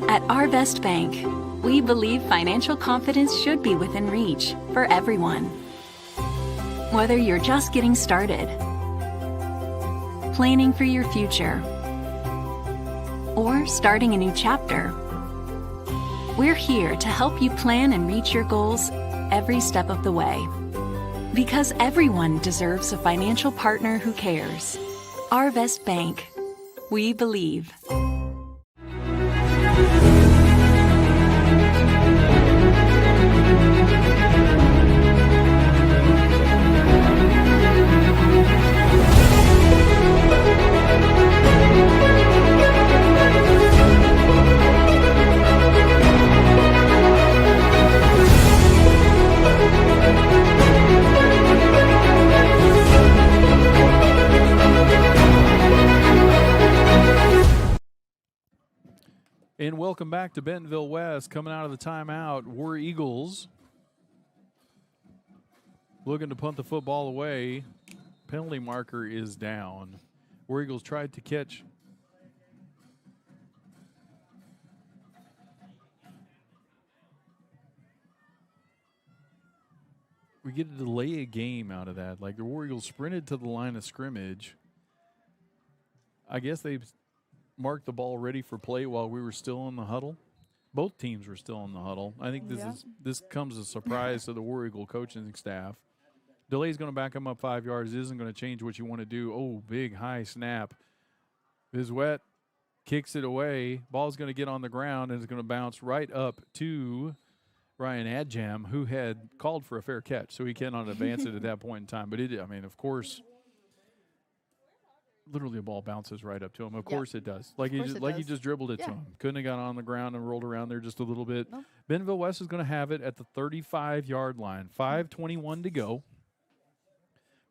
At Arvest Bank, we believe financial confidence should be within reach for everyone. Whether you're just getting started, planning for your future, or starting a new chapter, we're here to help you plan and reach your goals every step of the way. Because everyone deserves a financial partner who cares. Arvest Bank. We believe. And welcome back to Bentonville West. Coming out of the timeout, War Eagles looking to punt the football away. Penalty marker is down. War Eagles tried to catch. We get to delay a game out of that. Like the War Eagles sprinted to the line of scrimmage. I guess they marked the ball ready for play while we were still in the huddle. Both teams were still in the huddle. I think this comes as a surprise to the War Eagle coaching staff. Delay's going to back them up 5 yards. It isn't going to change what you want to do. Oh, big high snap. Vizwet kicks it away. Ball's going to get on the ground and it's going to bounce right up to Ryan Adjam, who had called for a fair catch, so he cannot advance it at that point in time. But it, I mean, of course, literally the ball bounces right up to him. Of course it does. Like he just dribbled it to him. Couldn't have got on the ground and rolled around there just a little bit. Nope. Bentonville West is going to have it at the 35-yard line. 5:21 to go.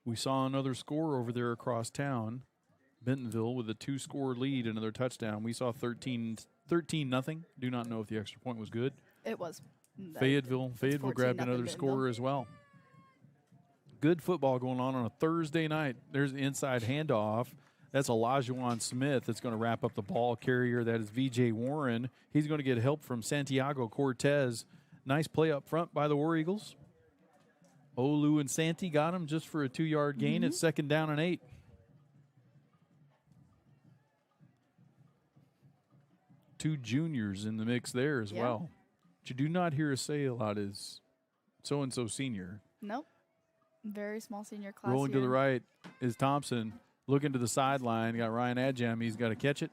We saw another score over there across town. Bentonville with a 2-score lead, another touchdown. We saw 13-0. Do not know if the extra point was good. It was. Fayetteville grabbed another score as well. Good football going on a Thursday night. There's the inside handoff. That's Olajuwon Smith that's going to wrap up the ball carrier. That is V.J. Warren. He's going to get help from Santiago Cortez. Nice play up front by the War Eagles. Olu and Santi got him just for a 2-yard gain. It's 2nd down and 8. Two juniors in the mix there as well. What you do not hear us say a lot is so-and-so senior. Nope. Very small senior class. Rolling to the right is Thompson. Looking to the sideline. Got Ryan Adjam. He's got to catch it.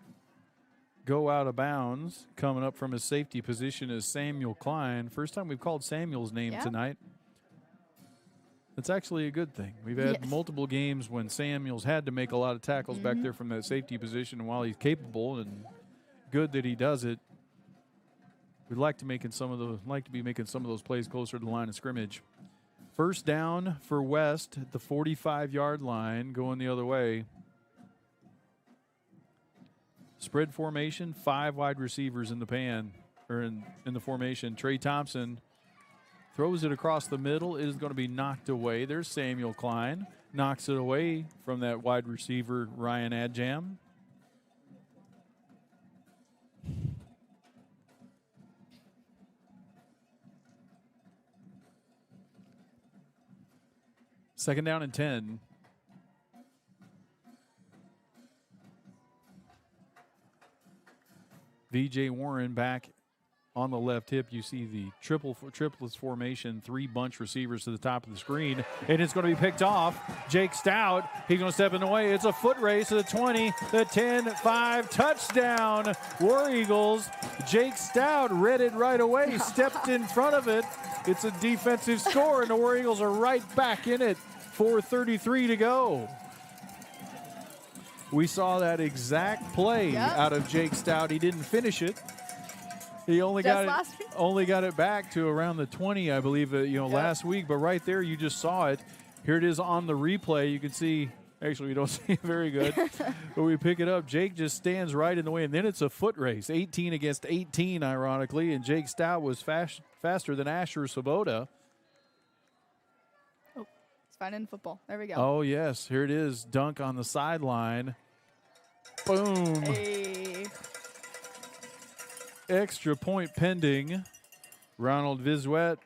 Go out of bounds. Coming up from his safety position is Samuel Klein. First time we've called Samuel's name tonight. It's actually a good thing. We've had Yes. multiple games when Samuels had to make a lot of tackles back there from that safety position. And while he's capable and good that he does it, we'd like to be making some of those plays closer to the line of scrimmage. First down for West at the 45-yard line, going the other way. Spread formation, 5 wide receivers in the pan, or in the formation. Trey Thompson throws it across the middle. It is going to be knocked away. There's Samuel Klein. Knocks it away from that wide receiver, Ryan Adjam. Second down and 10. VJ Warren back on the left hip. You see the triplets formation, 3 bunch receivers to the top of the screen, and it's going to be picked off. Jake Stout, he's going to step in the way. It's a foot race to the 20, the 10, 5, touchdown, War Eagles. Jake Stout read it right away, stepped in front of it. It's a defensive score, and the War Eagles are right back in it. 4:33 to go. We saw that exact play out of Jake Stout. He didn't finish it. He only got it back to around the 20, I believe, last week. But right there, you just saw it. Here it is on the replay. You can see, actually, we don't see it very good. But we pick it up. Jake just stands right in the way. And then it's a foot race, 18 against 18, ironically. And Jake Stout was faster than Asher Sabota. Finding football. There we go. Oh, yes. Here it is. Dunk on the sideline. Boom. Hey. Extra point pending. Ronald Vizuet.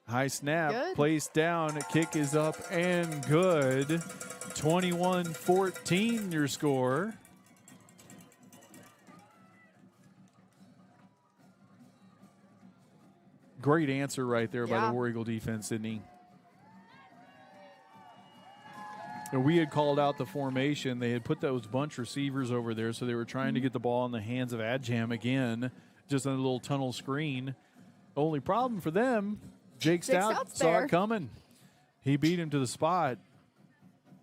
High snap. Good. Placed down. Kick is up and good. 21-14 your score. Great answer right there by the War Eagle defense, Sydney. And we had called out the formation. They had put those bunch receivers over there, so they were trying to get the ball in the hands of Adjam again, just on a little tunnel screen. Only problem for them, Jake Stout saw it coming. He beat him to the spot.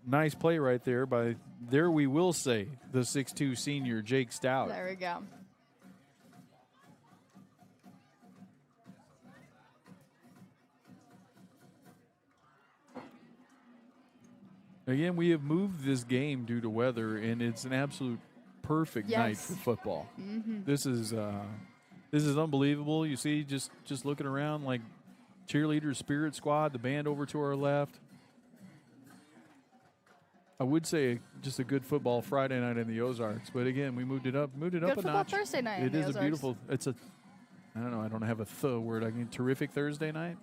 Nice play right there by, there we will say, the 6'2 senior, Jake Stout. There we go. Again, we have moved this game due to weather, and it's an absolute perfect night for football. This is unbelievable. You see, just looking around, like cheerleaders, spirit squad, the band over to our left. I would say just a good football Friday night in the Ozarks, but again, we moved it up a notch. Thursday night. It is a beautiful. It's a. I don't know. I don't have a word. I mean, terrific Thursday night,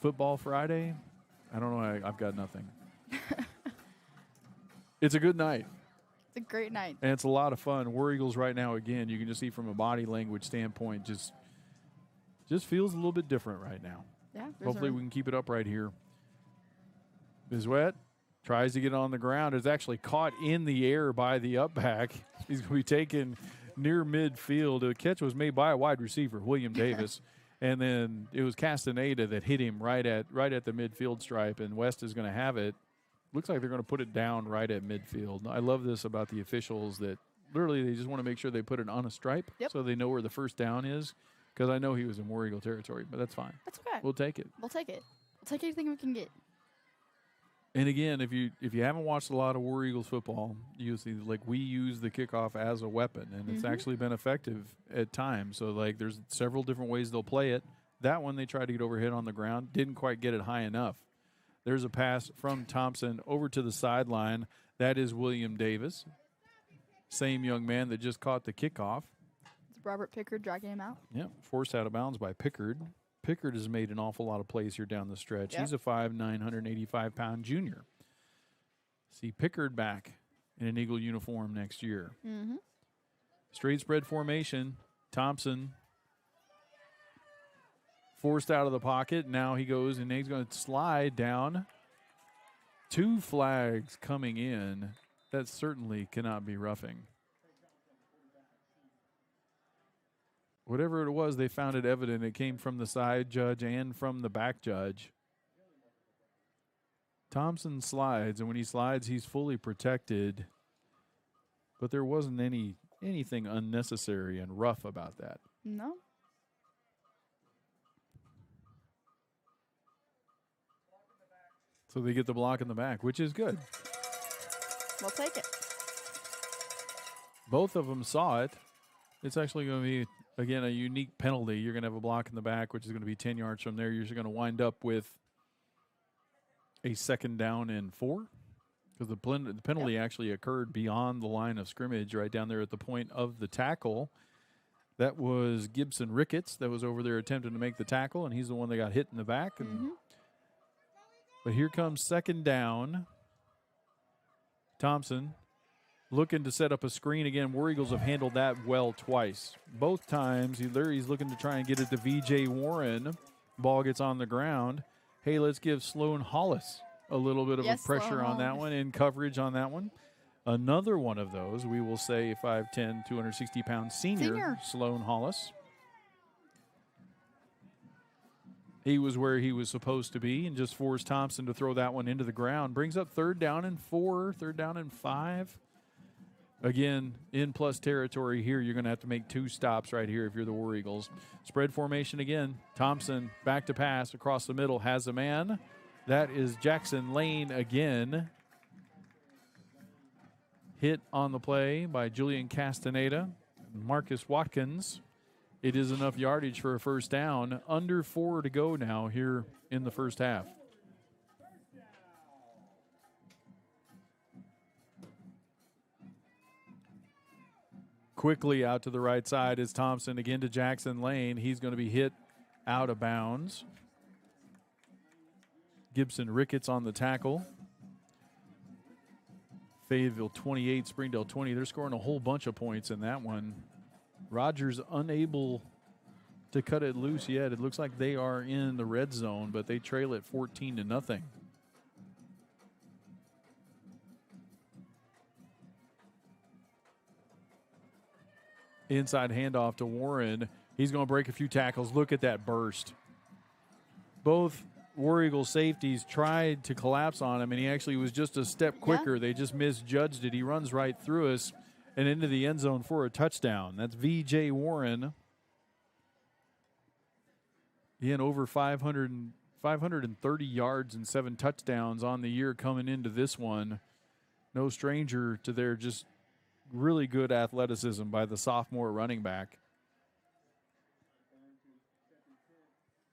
football Friday. I don't know. I've got nothing. It's a good night. It's a great night. And it's a lot of fun. War Eagles right now, again, you can just see from a body language standpoint, just feels a little bit different right now. Yeah. Hopefully we can keep it up right here. Vizuet tries to get on the ground. It's actually caught in the air by the up back. He's going to be taken near midfield. The catch was made by a wide receiver, William Davis. And then it was Castaneda that hit him right at the midfield stripe, and West is going to have it. Looks like they're going to put it down right at midfield. I love this about the officials, that literally they just want to make sure they put it on a stripe so they know where the first down is, because I know he was in War Eagle territory, but that's fine. That's okay. We'll take it. We'll take anything we can get. And again, if you haven't watched a lot of War Eagles football, you see, like, we use the kickoff as a weapon, and it's actually been effective at times. So, like, there's several different ways they'll play it. That one they tried to get overhead on the ground, didn't quite get it high enough. There's a pass from Thompson over to the sideline. That is William Davis, same young man that just caught the kickoff. It's Robert Pickard dragging him out. Yeah, forced out of bounds by Pickard. Pickard has made an awful lot of plays here down the stretch. Yep. He's a 5'9", 185-pound junior. See Pickard back in an Eagle uniform next year. Straight spread formation. Thompson forced out of the pocket. Now he goes, and he's going to slide down. 2 flags coming in. That certainly cannot be roughing. Whatever it was, they found it evident. It came from the side judge and from the back judge. Thompson slides, and when he slides, he's fully protected. But there wasn't anything unnecessary and rough about that. No. So they get the block in the back, which is good. We'll take it. Both of them saw it. It's actually going to be, again, a unique penalty. You're going to have a block in the back, which is going to be 10 yards from there. You're going to wind up with a 2nd down and 4 because the penalty actually occurred beyond the line of scrimmage right down there at the point of the tackle. That was Gibson Ricketts that was over there attempting to make the tackle, and he's the one that got hit in the back. But here comes 2nd down. Thompson looking to set up a screen again. War Eagles have handled that well twice. Both times he's looking to try and get it to V.J. Warren. Ball gets on the ground. Hey, let's give Sloan Hollis a little bit of a pressure on that one and coverage on that one. Another one of those, we will say 5'10", 260-pound senior Sloan Hollis. He was where he was supposed to be and just forced Thompson to throw that one into the ground. Brings up 3rd down and 4, 3rd down and 5. Again, in plus territory here, you're going to have to make 2 stops right here if you're the War Eagles. Spread formation again. Thompson back to pass across the middle, has a man. That is Jackson Lane again. Hit on the play by Julian Castaneda. Marcus Watkins. It is enough yardage for a 1st down. Under 4 to go now here in the first half. Quickly out to the right side is Thompson again to Jackson Lane. He's going to be hit out of bounds. Gibson Ricketts on the tackle. Fayetteville 28, Springdale 20. They're scoring a whole bunch of points in that one. Rogers unable to cut it loose yet. It looks like they are in the red zone, but they trail it 14-0. Inside handoff to Warren. He's going to break a few tackles. Look at that burst. Both War Eagle safeties tried to collapse on him, and he actually was just a step quicker. They just misjudged it. He runs right through us and into the end zone for a touchdown. That's V.J. Warren. Again, over 530 yards and 7 touchdowns on the year coming into this one. No stranger to their just really good athleticism by the sophomore running back.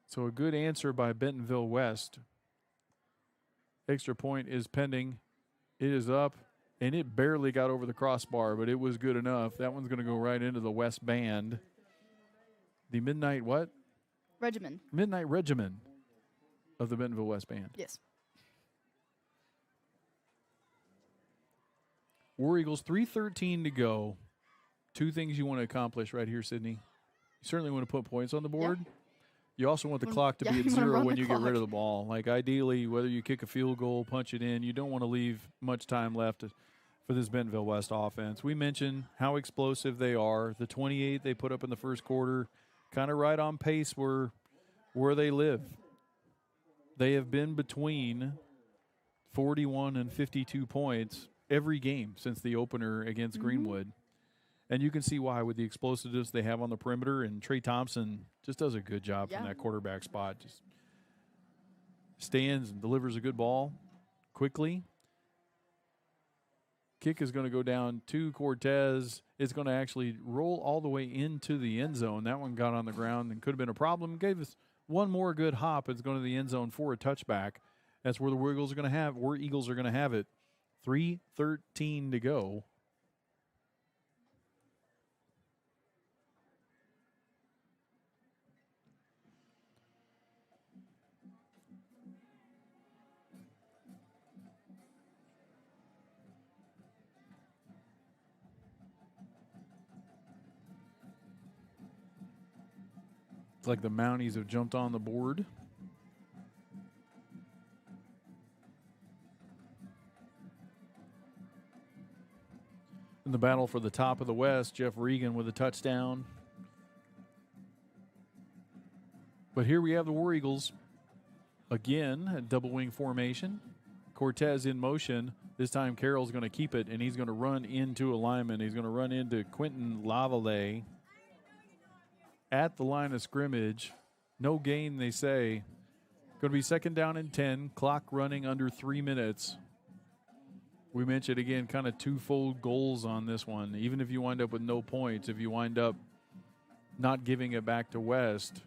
So a good answer by Bentonville West. Extra point is pending. It is up, and it barely got over the crossbar, but it was good enough. That one's going to go right into the West Band. The Midnight what? Regimen. Midnight Regimen of the Bentonville West Band. Yes. War Eagles, 3:13 to go. 2 things you want to accomplish right here, Sydney. You certainly want to put points on the board. Yeah. You also want the clock to be at 0 when you get rid of the ball. Like ideally, whether you kick a field goal, punch it in, you don't want to leave much time left for this Bentonville West offense. We mentioned how explosive they are. The 28 they put up in the first quarter, kind of right on pace where they live. They have been between 41 and 52 points every game since the opener against Greenwood. And you can see why with the explosiveness they have on the perimeter. And Trey Thompson just does a good job from that quarterback spot. Just stands and delivers a good ball quickly. Kick is going to go down to Cortez. It's going to actually roll all the way into the end zone. That one got on the ground and could have been a problem. Gave us one more good hop. It's going to the end zone for a touchback. That's where the War Eagles are going to have. War Eagles are going to have it. 3:13 to go. It's like the Mounties have jumped on the board. In the battle for the top of the West, Jeff Regan with a touchdown. But here we have the War Eagles again, a double wing formation. Cortez in motion. This time Carroll's going to keep it, and he's going to run into a lineman. He's going to run into Quentin Lavallee at the line of scrimmage. No gain, they say. Going to be 2nd down and 10. Clock running under 3 minutes. We mentioned, again, kind of twofold goals on this one. Even if you wind up with no points, if you wind up not giving it back to West,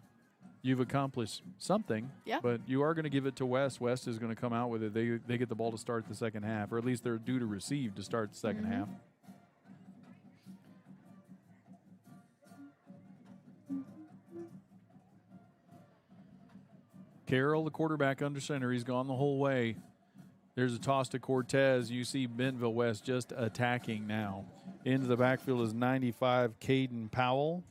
you've accomplished something. Yeah. But you are going to give it to West. West is going to come out with it. They get the ball to start the second half, or at least they're due to receive to start the second half. Carroll, the quarterback, under center. He's gone the whole way. There's a toss to Cortez. You see Bentonville West just attacking now. Into the backfield is 95, Caden Powell.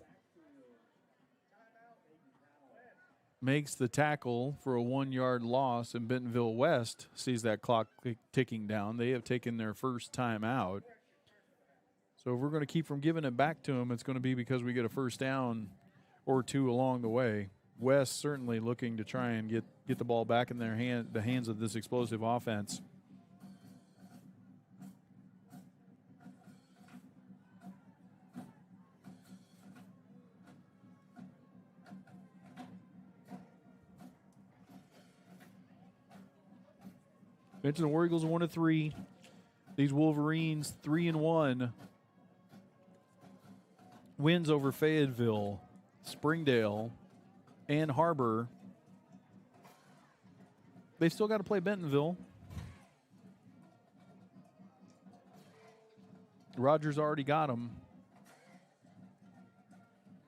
Makes the tackle for a 1-yard loss, and Bentonville West sees that clock ticking down. They have taken their first time out. So if we're going to keep from giving it back to them, it's going to be because we get a first down or two along the way. West certainly looking to try and get the ball back in the hands of this explosive offense. Mentioned the War Eagles 1-3. These Wolverines 3-1. Wins over Fayetteville, Springdale, and Harbor. They've still got to play Bentonville. Rogers already got them.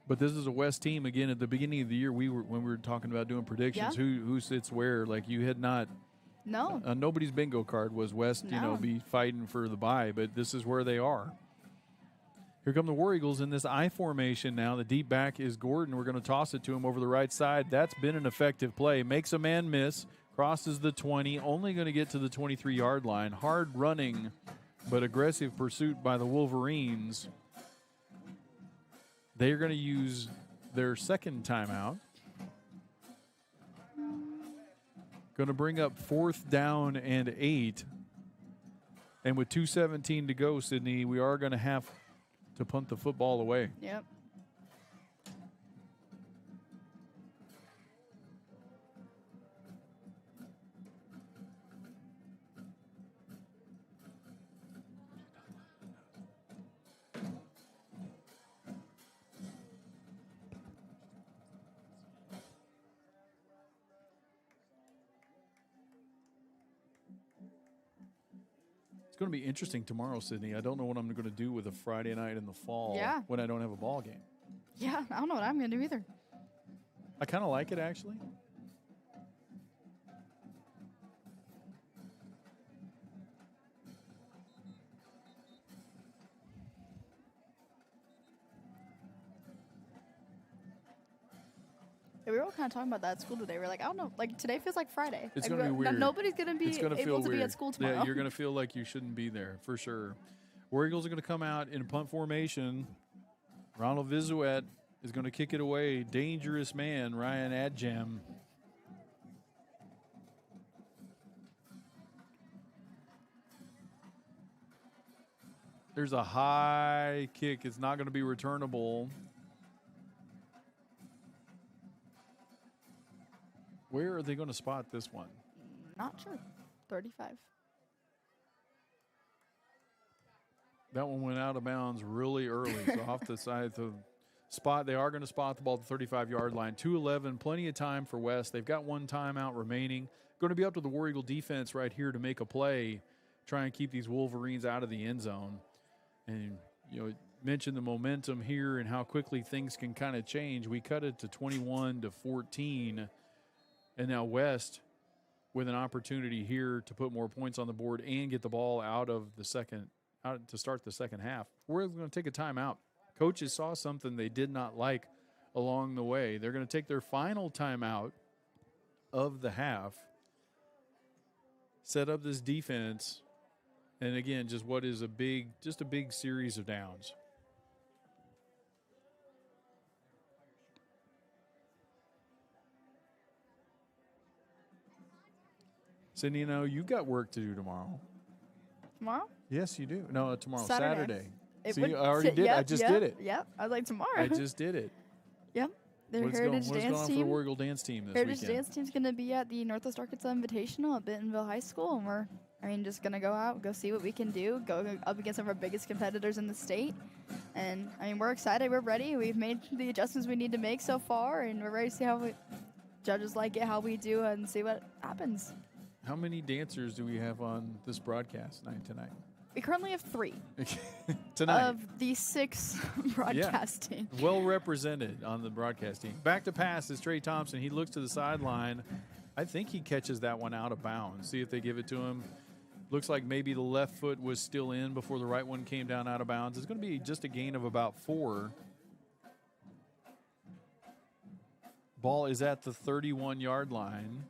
But this is a West team, again, at the beginning of the year, when we were talking about doing predictions, who sits where, like you had not. No. Nobody's bingo card was West, be fighting for the bye, but this is where they are. Here come the War Eagles in this I formation now. The deep back is Gordon. We're going to toss it to him over the right side. That's been an effective play. Makes a man miss, crosses the 20, only going to get to the 23-yard line. Hard running, but aggressive pursuit by the Wolverines. They're going to use their second timeout. Going to bring up 4th down and 8. And with 2:17 to go, Sydney, we are going to have to punt the football away. Yep. It's going to be interesting tomorrow, Sydney. I don't know what I'm going to do with a Friday night in the fall when I don't have a ball game. Yeah, I don't know what I'm going to do either. I kind of like it, actually. Yeah, we were all kind of talking about that at school today. We're like, I don't know, like today feels like Friday. It's like, going to be weird. Nobody's going to be feel able to weird. be at school tomorrow. Yeah, you're going to feel like you shouldn't be there, for sure. War Eagles are going to come out in punt formation. Ronald Vizuet is going to kick it away. Dangerous man, Ryan Adjam. There's a high kick. It's not going to be returnable. Where are they going to spot this one? Not sure. 35. That one went out of bounds really early. So off the side to spot, they are going to spot the ball at the 35-yard line. 2:11, plenty of time for West. They've got one timeout remaining. Going to be up to the War Eagle defense right here to make a play, try and keep these Wolverines out of the end zone. And, mention the momentum here and how quickly things can kind of change. We cut it to 21-14. And now West with an opportunity here to put more points on the board and get the ball out to start the second half. We're going to take a timeout. Coaches saw something they did not like along the way. They're going to take their final timeout of the half, set up this defense, and again, just what is a big series of downs. Cindy, you know, you've got work to do tomorrow. Tomorrow? Yes, you do. No, tomorrow, Saturday. Saturday. It See, would- I already did. I just did it. Yep. I was like, tomorrow. I just did it. Yep. Their What's Heritage going Dance on for the team. War Eagle dance team this Heritage weekend? Dance team's going to be at the Northwest Arkansas Invitational at Bentonville High School, and we're, just going to go out, go see what we can do, go up against some of our biggest competitors in the state. And, we're excited. We're ready. We've made the adjustments we need to make so far, and we're ready to see how judges like it, how we do, and see what happens. How many dancers do we have on this broadcast night tonight? We currently have 3 Tonight. of the 6 broadcasting. Well represented on the broadcast team. Back to pass is Trey Thompson. He looks to the sideline. I think he catches that one out of bounds. See if they give it to him. Looks like maybe the left foot was still in before the right one came down out of bounds. It's going to be just a gain of about 4. Ball is at the 31-yard line.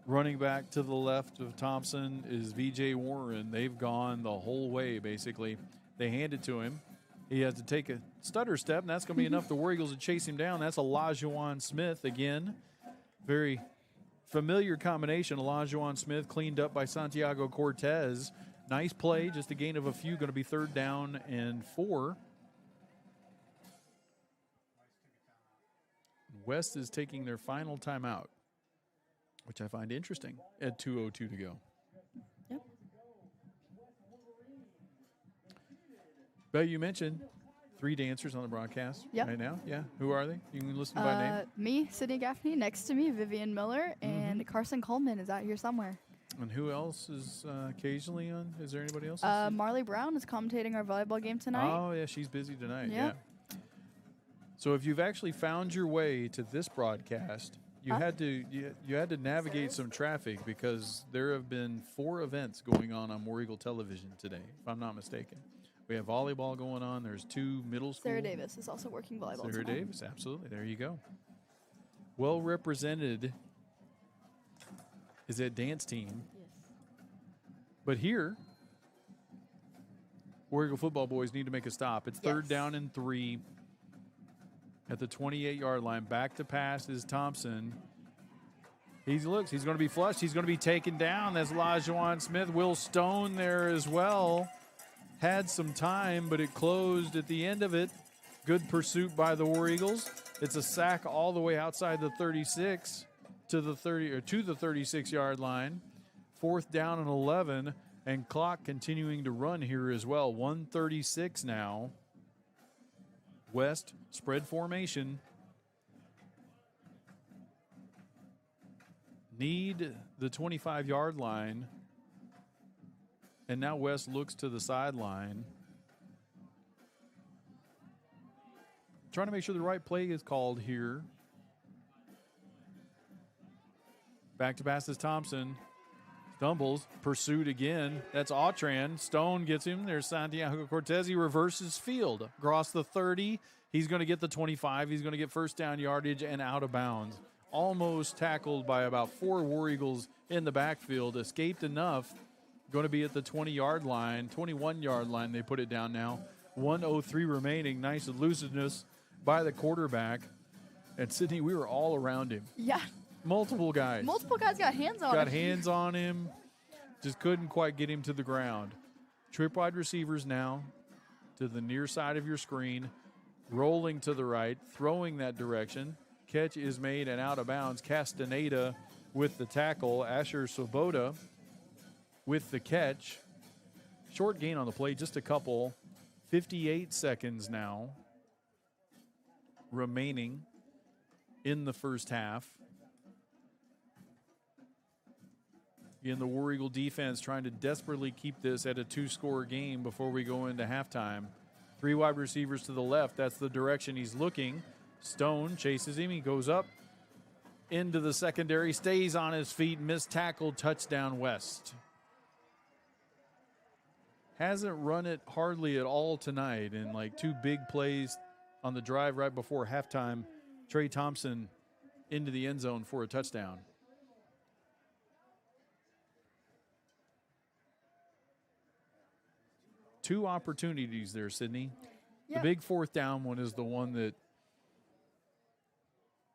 Running back to the left of Thompson is V.J. Warren. They've gone the whole way, basically. They hand it to him. He has to take a stutter step, and that's going to be enough for War Eagles to chase him down. That's Olajuwon Smith again. Very familiar combination. Olajuwon Smith cleaned up by Santiago Cortez. Nice play, just a gain of a few. Going to be 3rd down and 4. West is taking their final timeout, which I find interesting at 2:02 to go. Yep. But you mentioned 3 dancers on the broadcast right now. Yeah. Who are they? You can listen by name. Me, Sydney Gaffney. Next to me, Vivian Miller. And Carson Coleman is out here somewhere. And who else is occasionally on? Is there anybody else? Marley Brown is commentating our volleyball game tonight. Oh, yeah. She's busy tonight. Yeah. Yeah. So if you've actually found your way to this broadcast, you had to navigate some traffic because there have been 4 events going on War Eagle television today, if I'm not mistaken. We have volleyball going on. There's 2 middle school. Sarah Davis is also working volleyball Sarah tonight. Davis, absolutely. There you go. Well represented is that dance team. Yes. But here, War Eagle football boys need to make a stop. It's 3rd down and 3 at the 28-yard line. Back to pass is Thompson. He's going to be flushed. He's going to be taken down. That's Olajuwon Smith. Will Stone there as well. Had some time, but it closed at the end of it. Good pursuit by the War Eagles. It's a sack all the way outside the 36 to the 36-yard line. 4th down and 11, and clock continuing to run here as well. 1:36 now. West spread formation. Need the 25-yard line. And now West looks to the sideline. Trying to make sure the right play is called here. Back to pass is Thompson. Stumbles. Pursuit again. That's Autran. Stone gets him. There's Santiago Cortez. He reverses field. Across the 30. He's going to get the 25. He's going to get 1st down yardage and out of bounds. Almost tackled by about 4 War Eagles in the backfield. Escaped enough. Going to be at the 20-yard line. 21-yard line. They put it down now. 1:03 remaining. Nice elusiveness by the quarterback. And Sydney, we were all around him. Yeah. Multiple guys. Multiple guys got hands on him. Got hands on him. Just couldn't quite get him to the ground. Trip wide receivers now to the near side of your screen. Rolling to the right. Throwing that direction. Catch is made and out of bounds. Castaneda with the tackle. Asher Swoboda with the catch. Short gain on the play. Just a couple. 58 seconds now remaining in the first half. In the War Eagle defense trying to desperately keep this at a 2-score game before we go into halftime. 3 wide receivers to the left. That's the direction he's looking. Stone chases him. He goes up into the secondary, stays on his feet, missed tackle, touchdown West. Hasn't run it hardly at all tonight, and like 2 big plays on the drive right before halftime. Trey Thompson into the end zone for a touchdown. Two opportunities there, Sydney. Yep. The big 4th down one is the one that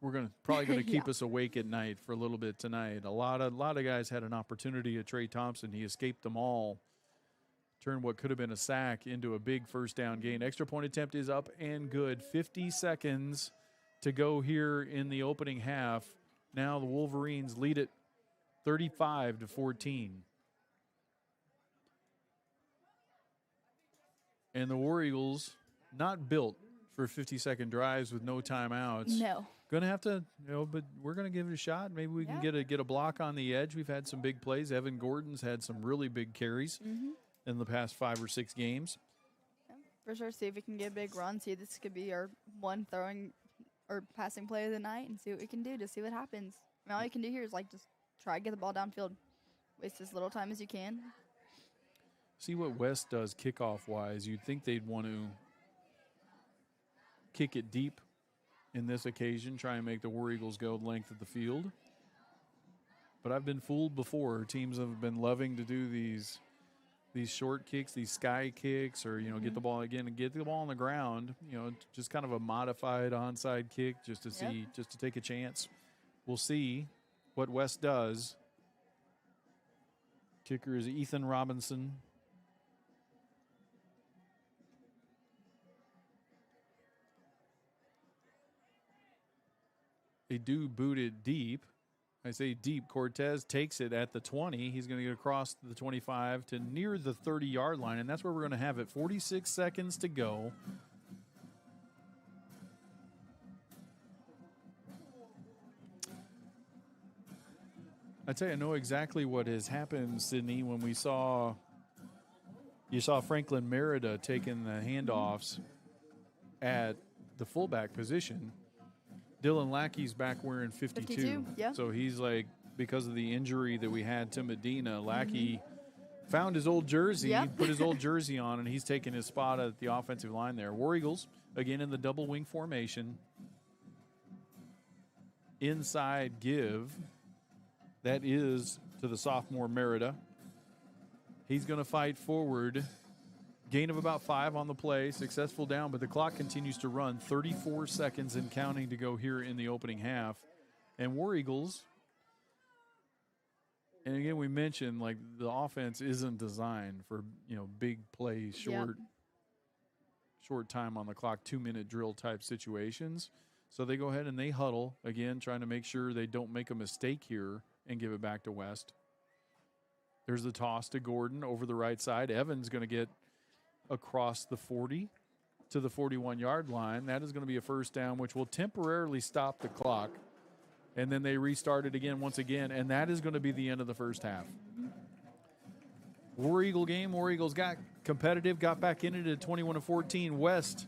probably gonna keep Yeah. us awake at night for a little bit tonight. A lot of guys had an opportunity at Trey Thompson. He escaped them all. Turned what could have been a sack into a big first down gain. Extra point attempt is up and good. 50 seconds to go here in the opening half. Now the Wolverines lead it 35-14. And the War Eagles, not built for 50-second drives with no timeouts. No. Going to have to, but we're going to give it a shot. Maybe we can get a block on the edge. We've had some big plays. Evan Gordon's had some really big carries in the past 5 or 6 games. Yeah, for sure. See if we can get a big run. See if this could be our one throwing or passing play of the night and see what we can do. Just see what happens. I mean, all you can do here is just try to get the ball downfield. Waste as little time as you can. See what West does kickoff-wise. You'd think they'd want to kick it deep in this occasion, try and make the War Eagles go the length of the field. But I've been fooled before. Teams have been loving to do these short kicks, these sky kicks, or, get the ball again and get the ball on the ground, just kind of a modified onside kick just to see, just to take a chance. We'll see what West does. Kicker is Ethan Robinson. They do boot it deep. I say deep. Cortez takes it at the 20. He's going to get across the 25 to near the 30-yard line, and that's where we're going to have it. 46 seconds to go. I tell you, I know exactly what has happened, Sydney, when you saw Franklin Merida taking the handoffs at the fullback position. Dylan Lackey's back wearing 52. Yeah. So he's because of the injury that we had to Medina, Lackey found his old jersey, put his old jersey on, and he's taking his spot at the offensive line there. War Eagles, again, in the double wing formation. Inside give. That is to the sophomore Merida. He's going to fight forward. Gain of about 5 on the play. Successful down, but the clock continues to run. 34 seconds and counting to go here in the opening half. And War Eagles, and again, we mentioned the offense isn't designed for big plays, short time on the clock, 2-minute drill type situations. So they go ahead and they huddle again, trying to make sure they don't make a mistake here and give it back to West. There's the toss to Gordon over the right side. Evans going to get across the 40 to the 41-yard line. That is going to be a first down, which will temporarily stop the clock. And then they restart it again once again, and that is going to be the end of the first half. War Eagle game. War Eagles got competitive, got back in it at 21-14. West,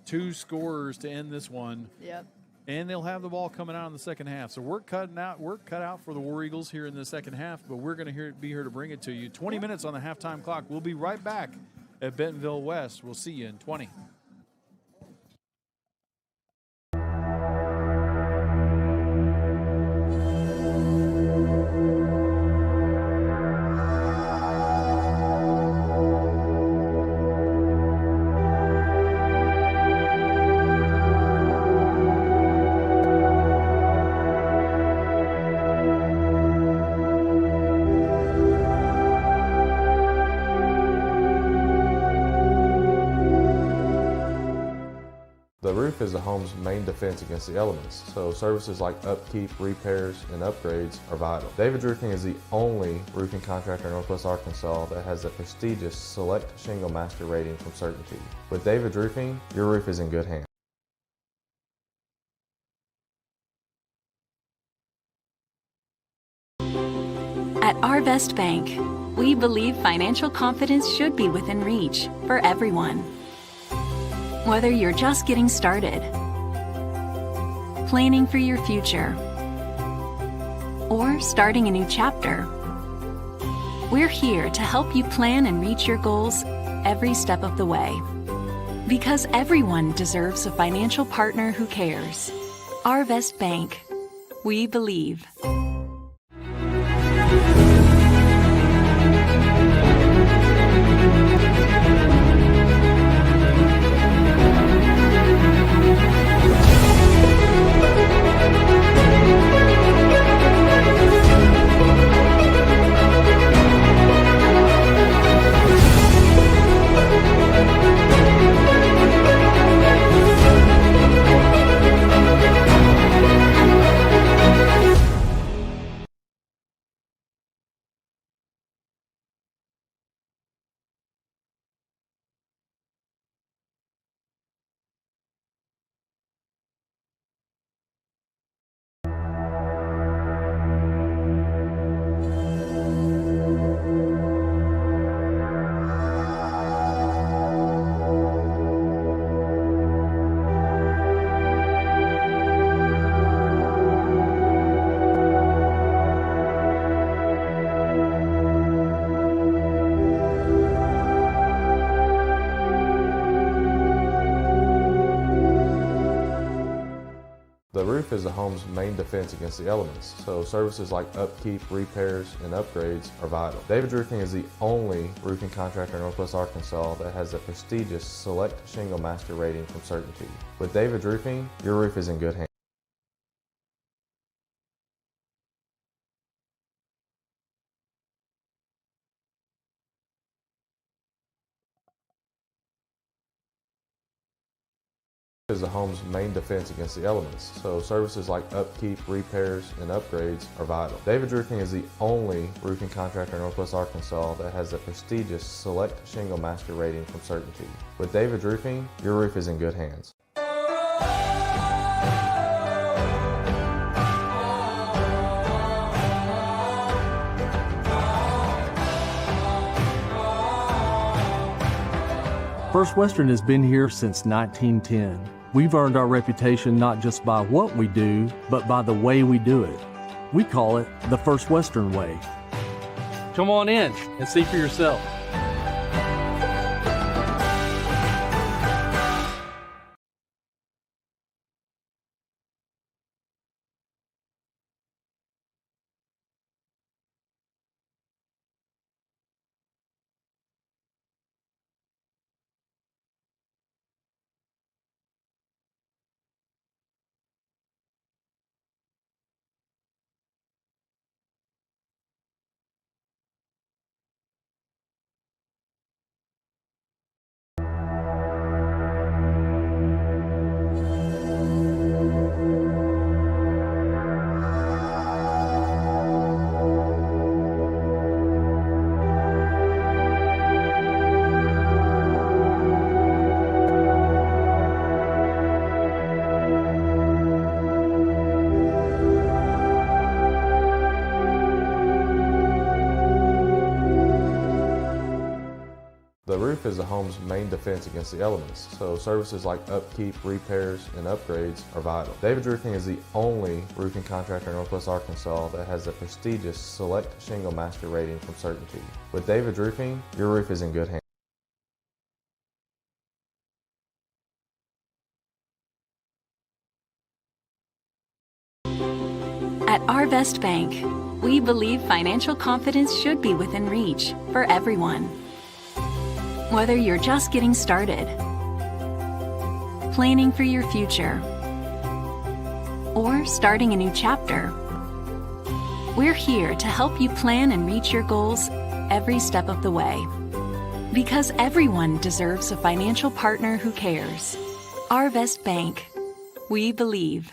2 scorers to end this one. Yep. And they'll have the ball coming out in the second half. So work cut out for the War Eagles here in the second half, but we're going to be here to bring it to you. 20 minutes on the halftime clock. We'll be right back at Bentonville West. We'll see you in 20. The roof is the home's main defense against the elements, so services like upkeep, repairs, and upgrades are vital. David's Roofing is the only roofing contractor in Northwest Arkansas that has the prestigious Select Shingle Master rating from Certainty. With David's Roofing, your roof is in good hands. At Arvest Bank, we believe financial confidence should be within reach for everyone. Whether you're just getting started, planning for your future, or starting a new chapter, we're here to help you plan and reach your goals every step of the way. Because everyone deserves a financial partner who cares. Arvest Bank. We believe. The roof is the home's main defense against the elements, so services like upkeep, repairs, and upgrades are vital. David's Roofing is the only roofing contractor in Northwest Arkansas that has the prestigious Select Shingle Master rating from Certainty. With David's Roofing, your roof is in good hands. Is the home's main defense against the elements, so services like upkeep, repairs, and upgrades are vital. David's Roofing is the only roofing contractor in Northwest Arkansas that has the prestigious Select Shingle Master rating from Certainty. With David's Roofing, your roof is in good hands. First Western has been here since 1910. We've earned our reputation not just by what we do, but by the way we do it. We call it the First Western way. Come on in and see for yourself. The roof is the home's main defense against the elements, so services like upkeep, repairs, and upgrades are vital. David's Roofing is the only roofing contractor in Northwest Arkansas that has the prestigious Select Shingle Master rating from Certainty. With David's Roofing, your roof is in good hands. At Our Best Bank, we believe financial confidence should be within reach for everyone. Whether you're just getting started, planning for your future, or starting a new chapter, we're here to help you plan and reach your goals every step of the way. Because everyone deserves a financial partner who cares. Our Best Bank. We believe.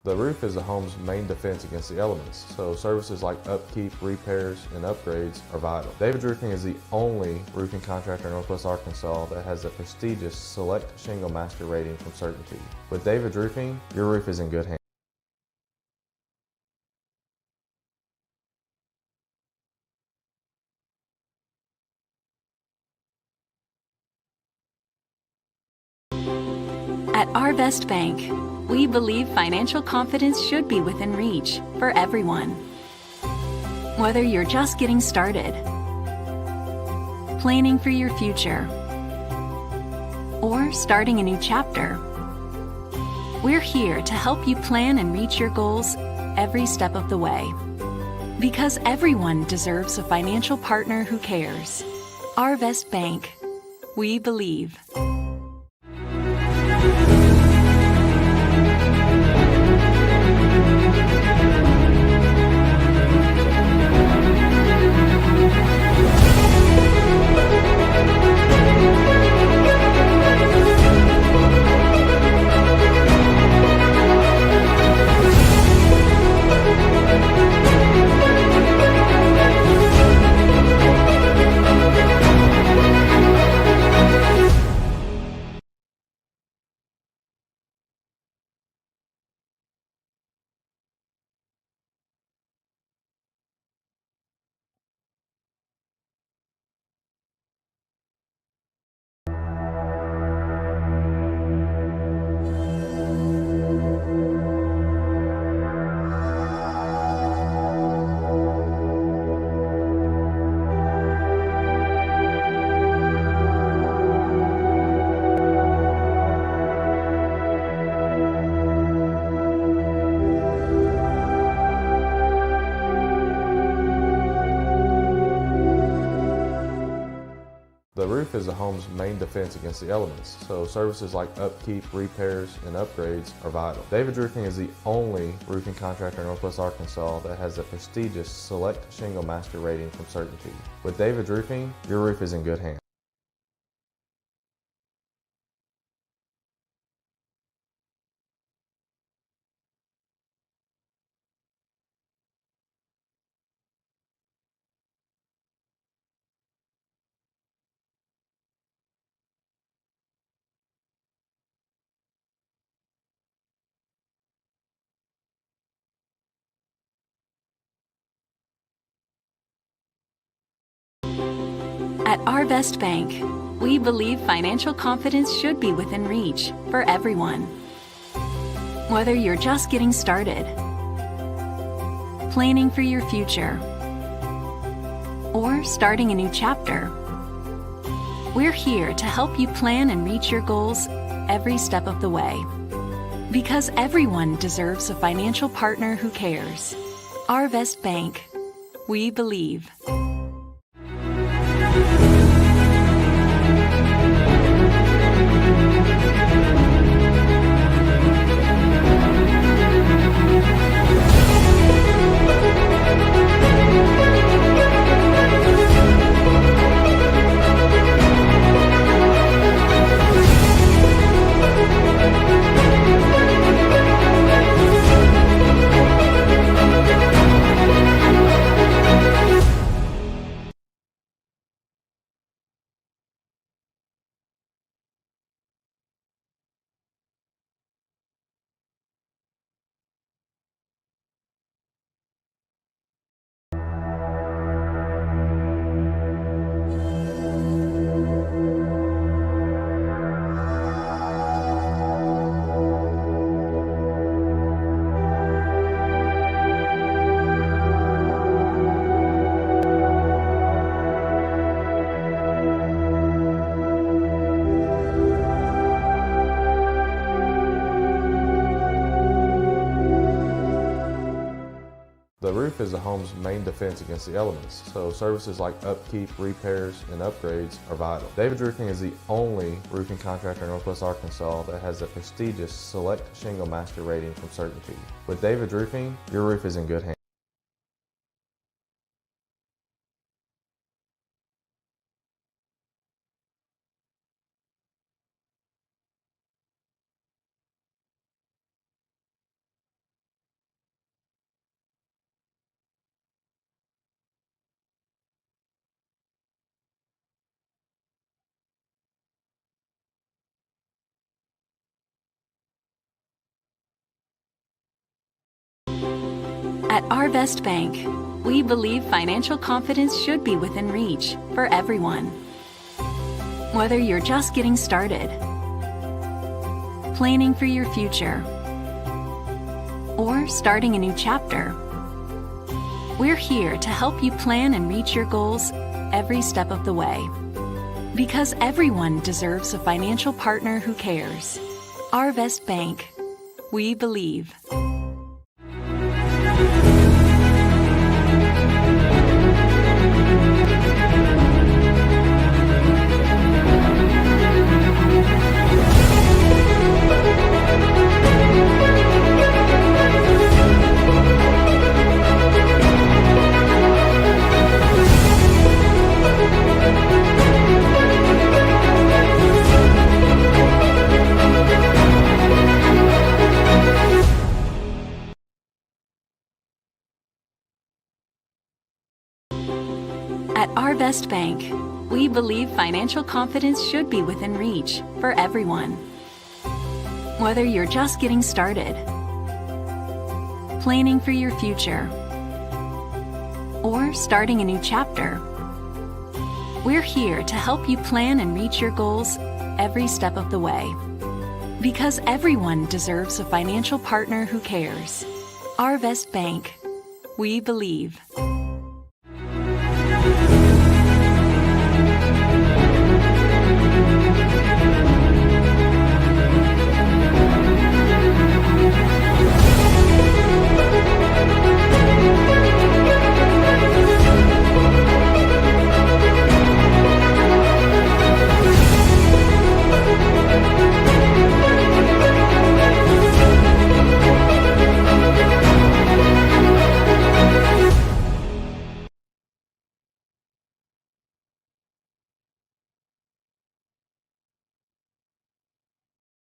The roof is the home's main defense against the elements, so services like upkeep, repairs, and upgrades are vital. David's Roofing is the only roofing contractor in Northwest Arkansas that has the prestigious Select Shingle Master rating from Certainty. With David's Roofing, your roof is in good hands. At Our Best Bank, we believe financial confidence should be within reach for everyone. Whether you're just getting started, planning for your future, or starting a new chapter, we're here to help you plan and reach your goals every step of the way. Because everyone deserves a financial partner who cares. Arvest Bank. We believe. The roof is the home's main defense against the elements, so services like upkeep, repairs, and upgrades are vital. David's Roofing is the only roofing contractor in Northwest Arkansas that has the prestigious Select Shingle Master rating from Certainty. With David's Roofing, your roof is in good hands. At Arvest Bank, we believe financial confidence should be within reach for everyone. Whether you're just getting started, planning for your future, or starting a new chapter, we're here to help you plan and reach your goals every step of the way. Because everyone deserves a financial partner who cares. Arvest Bank. We believe. The roof is the home's main defense against the elements, so services like upkeep, repairs, and upgrades are vital. David's Roofing is the only roofing contractor in Northwest Arkansas that has the prestigious Select Shingle Master rating from Certainty. With David's Roofing, your roof is in good hands. At Arvest Bank, we believe financial confidence should be within reach for everyone. Whether you're just getting started, planning for your future, or starting a new chapter, we're here to help you plan and reach your goals every step of the way. Because everyone deserves a financial partner who cares. Arvest Bank. We believe. At Arvest Bank, we believe financial confidence should be within reach for everyone. Whether you're just getting started, planning for your future, or starting a new chapter, we're here to help you plan and reach your goals every step of the way. Because everyone deserves a financial partner who cares. Arvest Bank. We believe.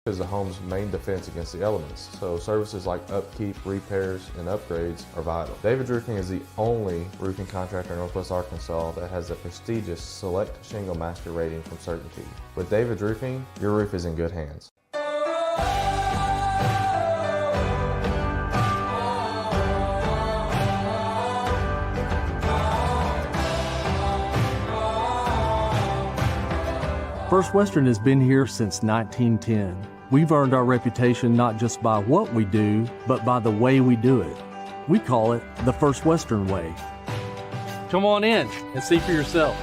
Is the home's main defense against the elements, so services like upkeep, repairs, and upgrades are vital. David's Roofing is the only roofing contractor in Northwest Arkansas that has the prestigious Select Shingle Master rating from Certainty. With David's Roofing, your roof is in good hands. First Western has been here since 1910. We've earned our reputation not just by what we do, but by the way we do it. We call it the First Western way. Come on in and see for yourself.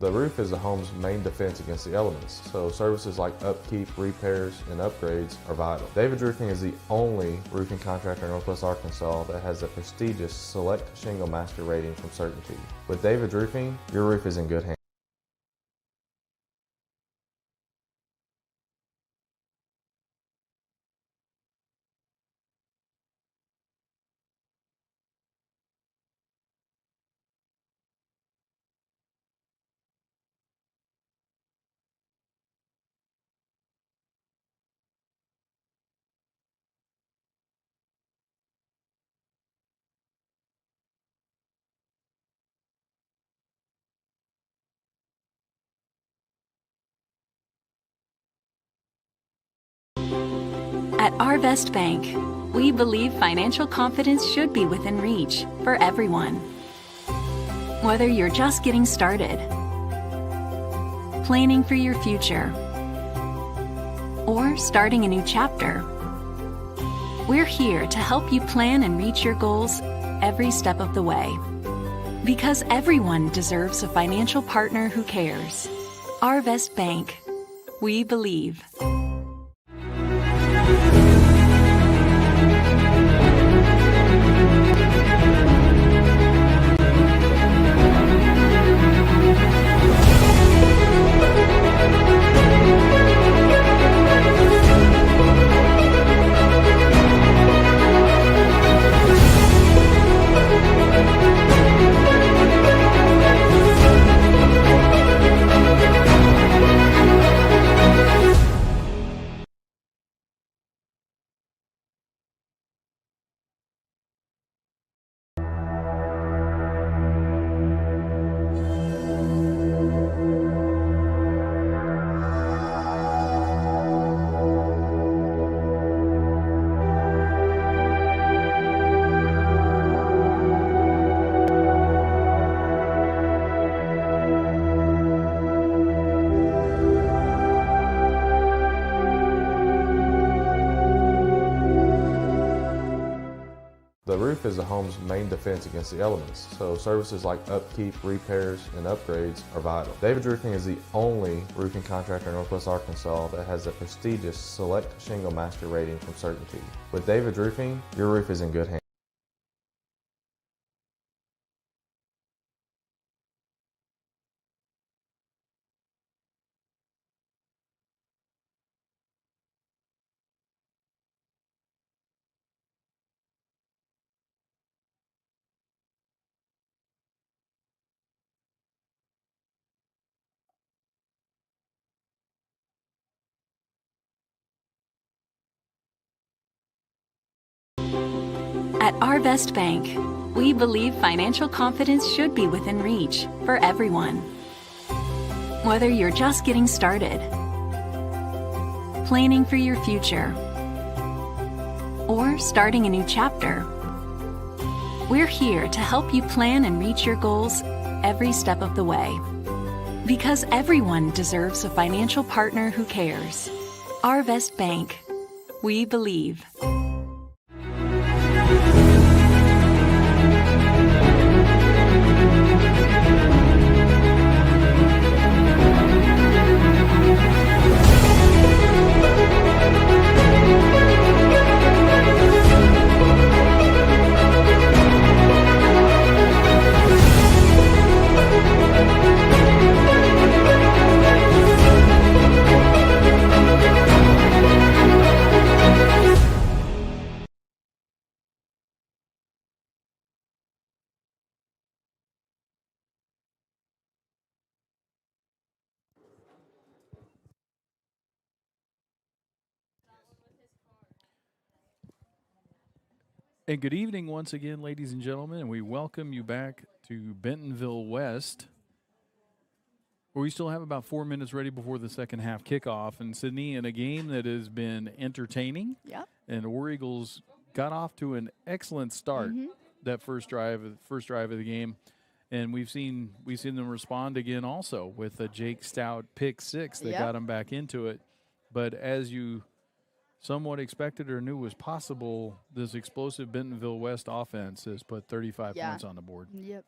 The roof is the home's main defense against the elements, so services like upkeep, repairs, and upgrades are vital. David's Roofing is the only roofing contractor in Northwest Arkansas that has the prestigious Select Shingle Master rating from Certainty. With David's Roofing, your roof is in good hands. At Arvest Bank, we believe financial confidence should be within reach for everyone. Whether you're just getting started, planning for your future, or starting a new chapter, we're here to help you plan and reach your goals every step of the way. Because everyone deserves a financial partner who cares. Arvest Bank. We believe. roof is the home's main defense against the elements, so services like upkeep, repairs, and upgrades are vital. David's Roofing is the only roofing contractor in Northwest Arkansas that has the prestigious Select Shingle Master rating from Certainty. With David's Roofing, your roof is in good hands. At Arvest Bank, we believe financial confidence should be within reach for everyone. Whether you're just getting started, planning for your future, or starting a new chapter, we're here to help you plan and reach your goals every step of the way. Because everyone deserves a financial partner who cares. Arvest Bank. We believe. And good evening once again, ladies and gentlemen, and we welcome you back to Bentonville West, where we still have about 4 minutes ready before the second half kickoff. And Sydney, in a game that has been entertaining, and War Eagles got off to an excellent start that first drive of the game, and we've seen them respond again also with a Jake Stout pick six that got them back into it. But as you somewhat expected or knew was possible, this explosive Bentonville West offense has put 35 points on the board. Yep.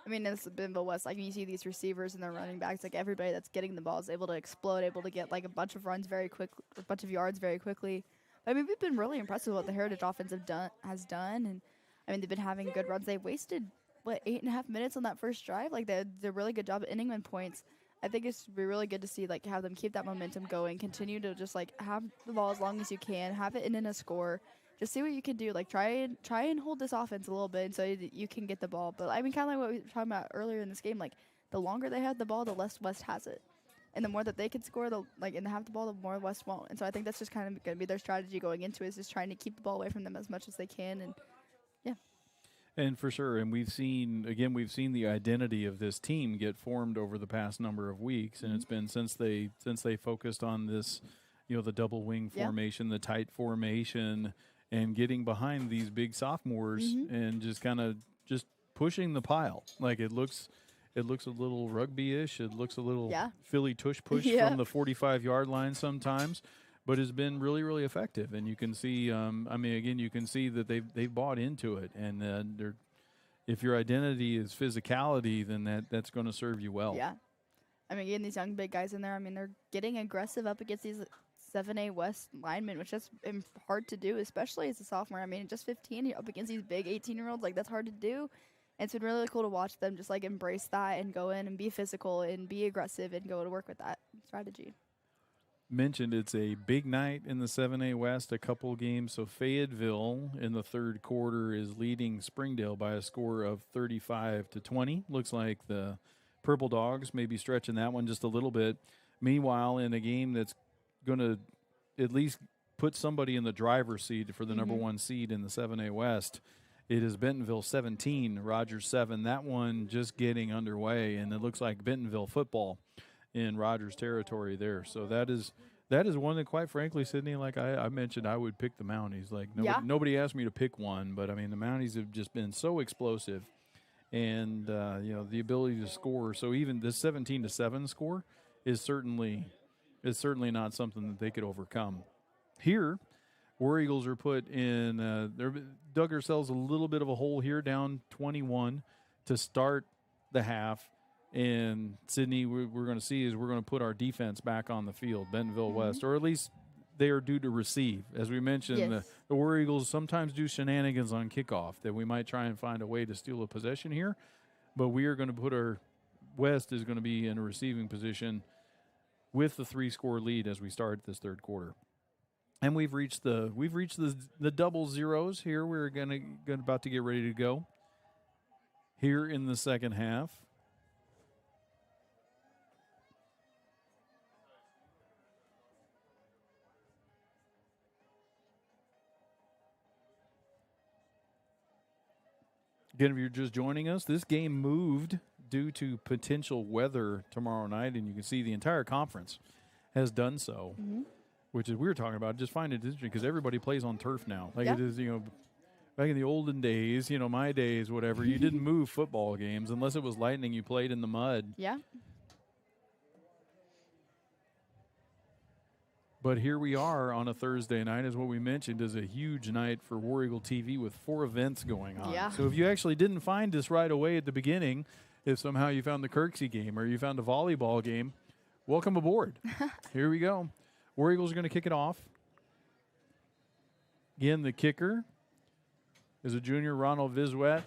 I mean, it's Bentonville West. Like, you see these receivers and their running backs, like, everybody that's getting the ball is able to explode, able to get, like, a bunch of runs very quick, a bunch of yards very quickly. But, I mean, we've been really impressed with what the Heritage offense has done. And, I mean, they've been having good runs. They wasted, 8.5 minutes on that first drive? Like, they did a really good job at ending in points. I think it's be really good to see, like, have them keep that momentum going, continue to just, like, have the ball as long as you can, have it end in a score. Just see what you can do. Like, try and hold this offense a little bit so that you can get the ball. But, I mean, kind of like what we were talking about earlier in this game, like, the longer they have the ball, the less West has it. And the more that they can score, and have the ball, the more West won't. And so I think that's just kind of going to be their strategy going into it, is just trying to keep the ball away from them as much as they can. And, yeah. And for sure, and we've seen the identity of this team get formed over the past number of weeks, and it's been since they focused on this, the double wing formation, the tight formation, and getting behind these big sophomores and just kind of just pushing the pile. Like, it looks a little rugby-ish. It looks a little Philly tush push from the 45-yard line sometimes, but has been really, really effective. And you can see, you can see that they've bought into it. And if your identity is physicality, then that's going to serve you well. Yeah. I mean, getting these young big guys in there, I mean, they're getting aggressive up against these 7A West linemen, which is hard to do, especially as a sophomore. I mean, just 15 up against these big 18-year-olds, like, that's hard to do. And it's been really cool to watch them just, like, embrace that and go in and be physical and be aggressive and go to work with that strategy. Mentioned it's a big night in the 7A West, a couple games. So Fayetteville in the third quarter is leading Springdale by a score of 35-20. Looks like the Purple Dogs may be stretching that one just a little bit. Meanwhile, in a game that's going to at least put somebody in the driver's seat for the number one seed in the 7A West, it is Bentonville 17, Rogers 7. That one just getting underway, and it looks like Bentonville football in Rogers territory there. So that is one that, quite frankly, Sydney, like I mentioned, I would pick the Mounties. Like, nobody asked me to pick one, but I mean, the Mounties have just been so explosive, and the ability to score. So even this 17-7 score is certainly not something that they could overcome. Here, War Eagles are put in, they're dug ourselves a little bit of a hole here, down 21 to start the half. And Sydney, we're going to see is we're going to put our defense back on the field, Bentonville West, or at least they are due to receive. As we mentioned, Yes. the War Eagles sometimes do shenanigans on kickoff that we might try and find a way to steal a possession here. But we are going to put our West is going to be in a receiving position with the 3-score lead as we start this third quarter. And we've reached the double zeros here. We're about to get ready to go here in the second half. Again, if you're just joining us, this game moved due to potential weather tomorrow night, and you can see the entire conference has done so, which is we were talking about. Just find it interesting because everybody plays on turf now. Like it is, back in the olden days, my days, whatever, you didn't move football games unless it was lightning. You played in the mud. Yeah. But here we are on a Thursday night, as what we mentioned is a huge night for War Eagle TV with 4 events going on. Yeah. So if you actually didn't find us right away at the beginning, if somehow you found the Kirksey game or you found a volleyball game, welcome aboard. Here we go. War Eagles are going to kick it off. Again, the kicker is a junior, Ronald Vizwet.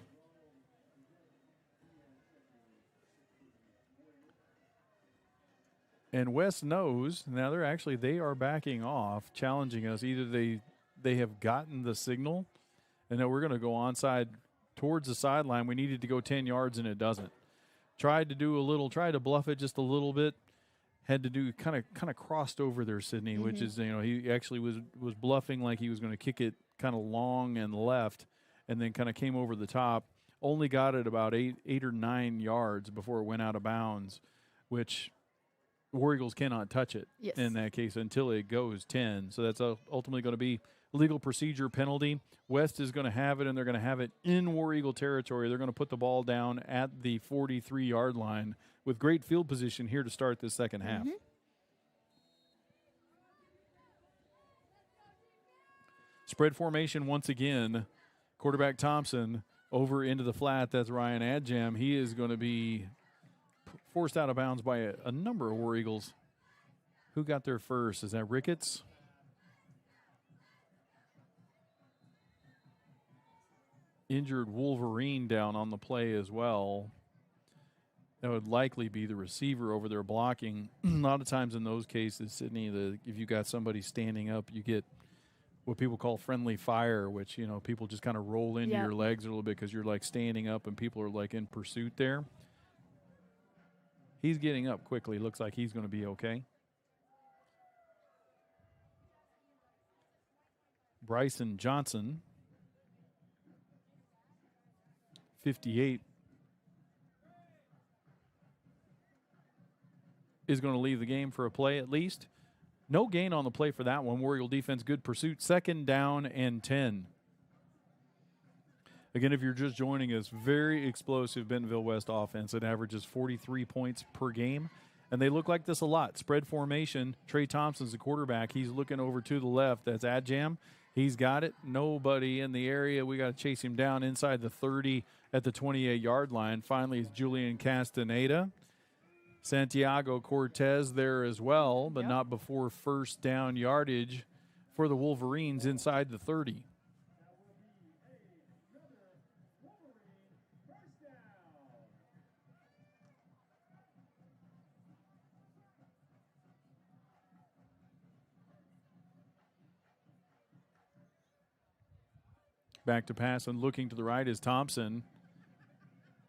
And West knows now they are backing off, challenging us. Either they have gotten the signal, and now we're going to go onside towards the sideline. We needed to go 10 yards, and it doesn't. Tried to bluff it just a little bit. Had to do kind of crossed over there, Sydney, which is he actually was bluffing like he was going to kick it kind of long and left, and then kind of came over the top. Only got it about 8 or 9 yards before it went out of bounds, which War Eagles cannot touch it in that case until it goes 10. So that's ultimately going to be legal procedure penalty. West is going to have it, and they're going to have it in War Eagle territory. They're going to put the ball down at the 43-yard line with great field position here to start this second half. Spread formation once again. Quarterback Thompson over into the flat. That's Ryan Adjam. He is going to be forced out of bounds by a number of War Eagles. Who got there first? Is that Ricketts? Injured Wolverine down on the play as well. That would likely be the receiver over there blocking. A lot of times in those cases, Sydney, if you got somebody standing up, you get what people call friendly fire, which, people just kind of roll into your legs a little bit because you're like standing up and people are like in pursuit there. He's getting up quickly. Looks like he's going to be okay. Bryson Johnson, 58, is going to leave the game for a play at least. No gain on the play for that one. War Eagle defense, good pursuit. 2nd down and 10. Again, if you're just joining us, very explosive Bentonville West offense. It averages 43 points per game, and they look like this a lot. Spread formation, Trey Thompson's the quarterback. He's looking over to the left. That's Adjam. He's got it. Nobody in the area. We got to chase him down inside the 30 at the 28-yard line. Finally, it's Julian Castaneda. Santiago Cortez there as well, but not before first down yardage for the Wolverines inside the 30. Back to pass and looking to the right is Thompson.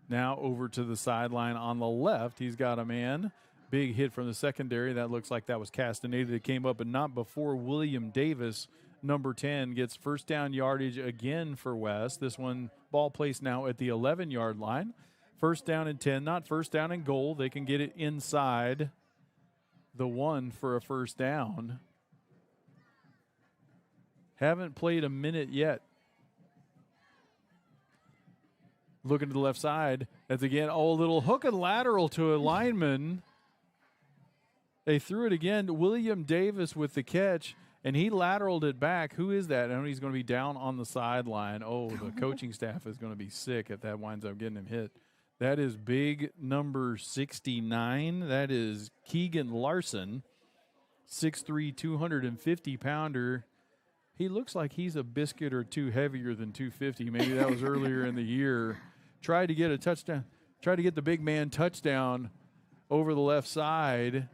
Now over to the sideline on the left. He's got a man. Big hit from the secondary. That looks like that was Castaneda that came up, but not before William Davis, number 10, gets first down yardage again for West. This one, ball placed now at the 11-yard line. First down and 10, not first down and goal. They can get it inside the 1 for a first down. Haven't played a minute yet. Looking to the left side. That's again, a little hook and lateral to a lineman. They threw it again. William Davis with the catch. And he lateraled it back. Who is that? I know he's going to be down on the sideline. Oh, the coaching staff is going to be sick if that winds up getting him hit. That is big number 69. That is Keegan Larson, 6'3", 250-pounder. He looks like he's a biscuit or two heavier than 250. Maybe that was earlier in the year. Tried to get a touchdown. Tried to get the big man touchdown over the left side.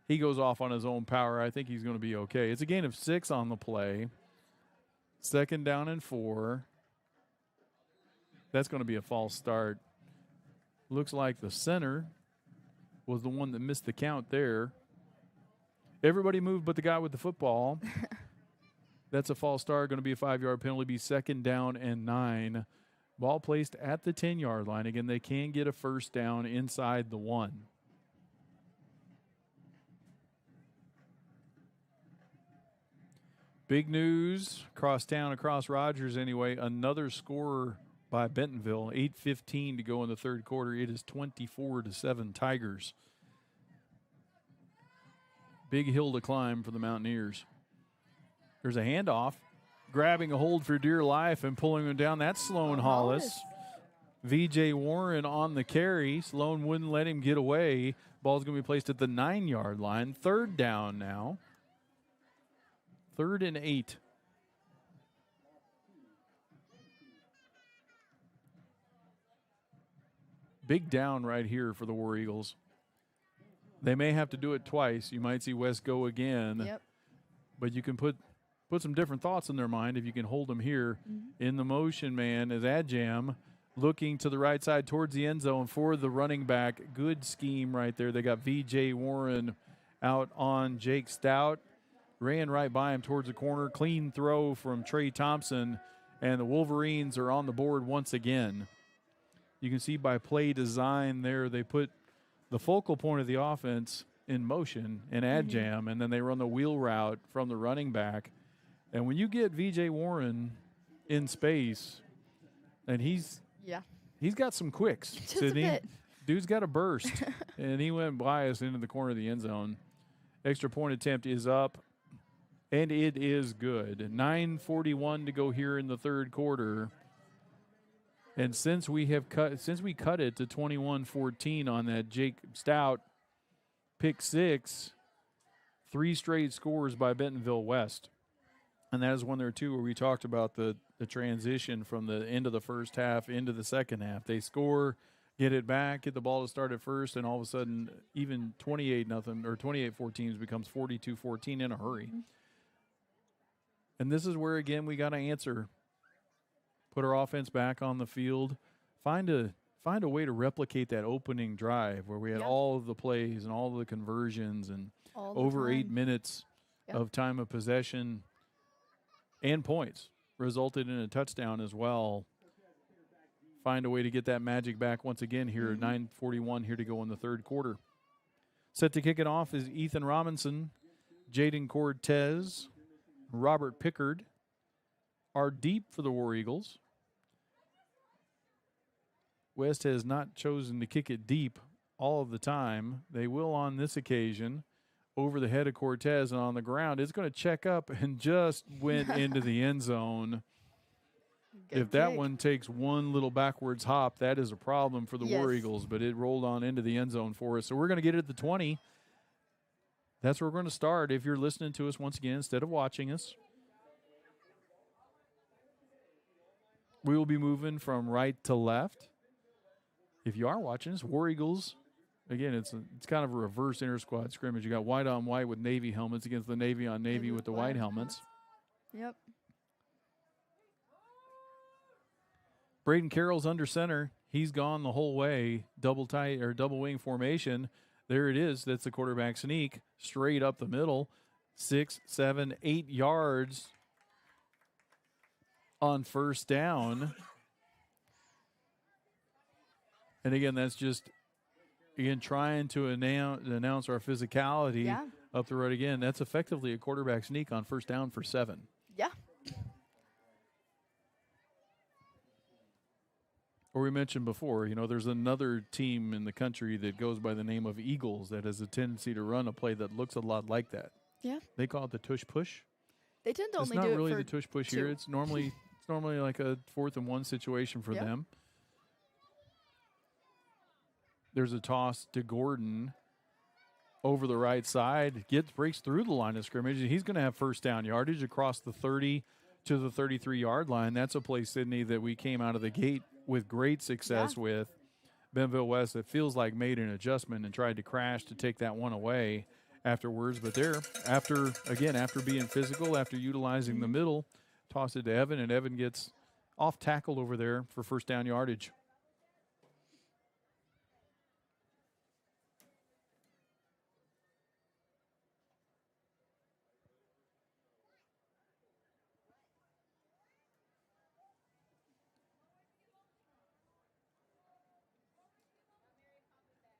He goes off on his own power. I think he's going to be okay. It's a gain of 6 on the play. 2nd down and 4. That's going to be a false start. Looks like the center was the one that missed the count there. Everybody moved but the guy with the football. That's a false start. Going to be a 5-yard penalty. Be 2nd down and 9. Ball placed at the 10-yard line. Again, they can get a 1st down inside the 1. Big news across town, across Rogers anyway. Another score by Bentonville. 8:15 to go in the 3rd quarter. It is 24-7 Tigers. Big hill to climb for the Mountaineers. There's a handoff. Grabbing a hold for dear life and pulling him down. That's Sloan Hollis. V.J. Warren on the carry. Sloan wouldn't let him get away. Ball's going to be placed at the 9-yard line. 3rd down now. 3rd and 8. Big down right here for the War Eagles. They may have to do it twice. You might see West go again. Yep. But you can put some different thoughts in their mind if you can hold them here. In the motion, man, is Adjam looking to the right side towards the end zone for the running back. Good scheme right there. They got V.J. Warren out on Jake Stout. Ran right by him towards the corner. Clean throw from Trey Thompson. And the Wolverines are on the board once again. You can see by play design there, they put the focal point of the offense in motion in Adjam, and then they run the wheel route from the running back. And when you get V.J. Warren in space, and he's got some quicks. Just a bit. Dude's got a burst, and he went by us into the corner of the end zone. Extra point attempt is up, and it is good. 9:41 to go here in the 3rd quarter. And since we cut it to 21-14 on that Jake Stout pick 6, 3 straight scores by Bentonville West. And that is one there, too, where we talked about the transition from the end of the first half into the second half. They score, get it back, get the ball to start at first, and all of a sudden even 28-0 or 28-14 becomes 42-14 in a hurry. And this is where, again, we got to answer. Put our offense back on the field. Find a way to replicate that opening drive where we had all of the plays and all of the conversions and over 8 minutes of time of possession and points resulted in a touchdown as well. Find a way to get that magic back once again here at 9:41 here to go in the 3rd quarter. Set to kick it off is Ethan Robinson, Jaden Cortez, Robert Pickard are deep for the War Eagles. West has not chosen to kick it deep all of the time. They will on this occasion over the head of Cortez and on the ground. It's going to check up and just went into the end zone. If that one takes one little backwards hop, that is a problem for the War Eagles, but it rolled on into the end zone for us. So we're going to get it at the 20. That's where we're going to start if you're listening to us once again instead of watching us. We will be moving from right to left. If you are watching us, War Eagles, again, it's kind of a reverse inter-squad scrimmage. You got white on white with Navy helmets against the Navy on Navy with the white helmets. Yep. Braden Carroll's under center. He's gone the whole way. Double tight or double wing formation. There it is. That's the quarterback sneak. Straight up the middle. 6, 7, 8 yards on 1st down. And again, that's just, again, trying to announce our physicality up the road again. That's effectively a quarterback sneak on 1st down for 7. Yeah. Or we mentioned before, there's another team in the country that goes by the name of Eagles that has a tendency to run a play that looks a lot like that. Yeah. They call it the tush push. They tend to It's only not do really it for the tush push 2. here. It's normally like a 4th and 1 situation for Yeah. them. There's a toss to Gordon over the right side. Breaks through the line of scrimmage, and he's going to have first down yardage across the 30 to the 33-yard line. That's a play, Sydney, that we came out of the gate with great success with. Bentonville West, it feels like, made an adjustment and tried to crash to take that one away afterwards. But after being physical, after utilizing the middle, toss it to Evan, and Evan gets off tackle over there for first down yardage.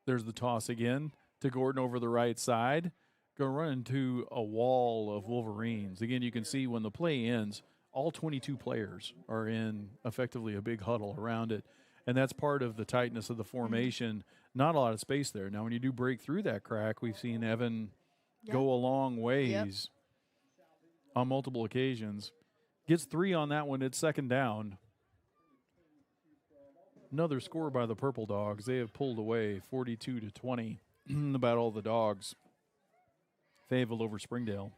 There's the toss again to Gordon over the right side. Going to run into a wall of Wolverines. Again, you can see when the play ends, all 22 players are in effectively a big huddle around it. And that's part of the tightness of the formation. Not a lot of space there. Now, when you do break through that crack, we've seen Evan go a long ways on multiple occasions. Gets 3 on that one. It's second down. Another score by the Purple Dogs. They have pulled away 42-20 about all the Dogs. Fayetteville over Springdale.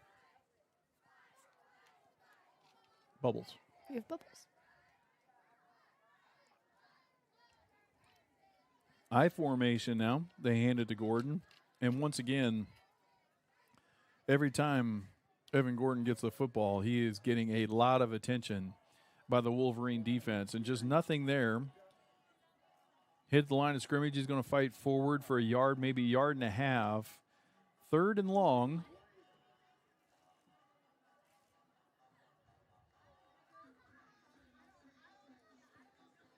Bubbles. We have Bubbles. I formation now. They hand it to Gordon. And once again, every time Evan Gordon gets the football, he is getting a lot of attention by the Wolverine defense. And just nothing there. Hit the line of scrimmage. He's going to fight forward for a yard, maybe a yard and a half. Third and long.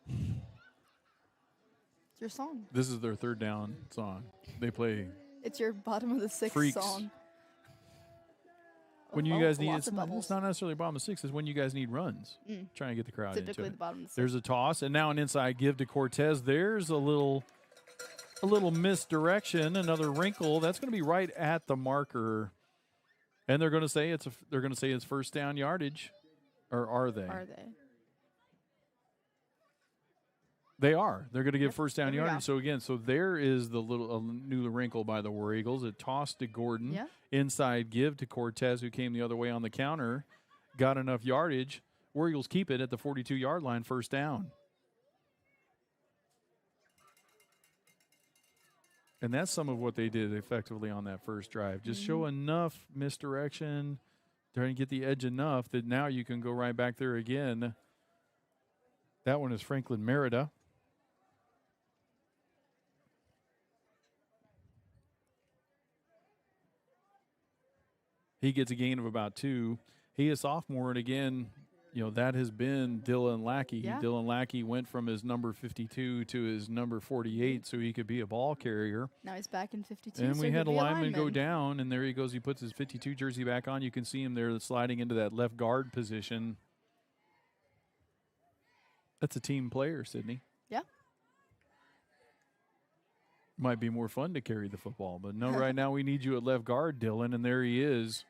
It's your song. This is their third down song. They play. It's your bottom of the 6th Freaks. song. When you guys need, lots it's of bubbles. not necessarily bottom of 6. It's when you guys need runs. Trying to get the crowd Typically into the it. bottom of the 6th. There's a toss, and now an inside give to Cortez. There's a little misdirection, another wrinkle. That's going to be right at the marker, and they're going to say it's first down yardage, or are they? Are they? They are. They're going to give first down There we yardage. So there is the little new wrinkle by the War Eagles. A toss to Gordon. Yeah. Inside give to Cortez, who came the other way on the counter. Got enough yardage. War Eagles keep it at the 42-yard line, first down. And that's some of what they did effectively on that first drive. Just show enough misdirection, trying to get the edge enough that now you can go right back there again. That one is Franklin Merida. He gets a gain of about 2. He is sophomore, and again, that has been Dylan Lackey. Yeah. Dylan Lackey went from his number 52 to his number 48 so he could be a ball carrier. Now he's back in 52. And so we he'll had a be lineman go down, and there he goes. He puts his 52 jersey back on. You can see him there sliding into that left guard position. That's a team player, Sydney. Yeah. Might be more fun to carry the football, but no, right now we need you at left guard, Dylan, and there he is.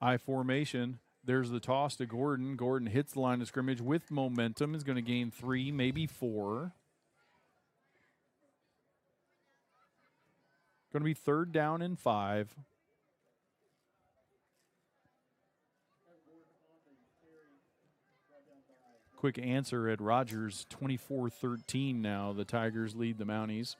I formation. There's the toss to Gordon. Gordon hits the line of scrimmage with momentum. Is going to gain 3, maybe 4. Going to be third down and 5. Quick answer at Rogers, 24-13 now. The Tigers lead the Mounties.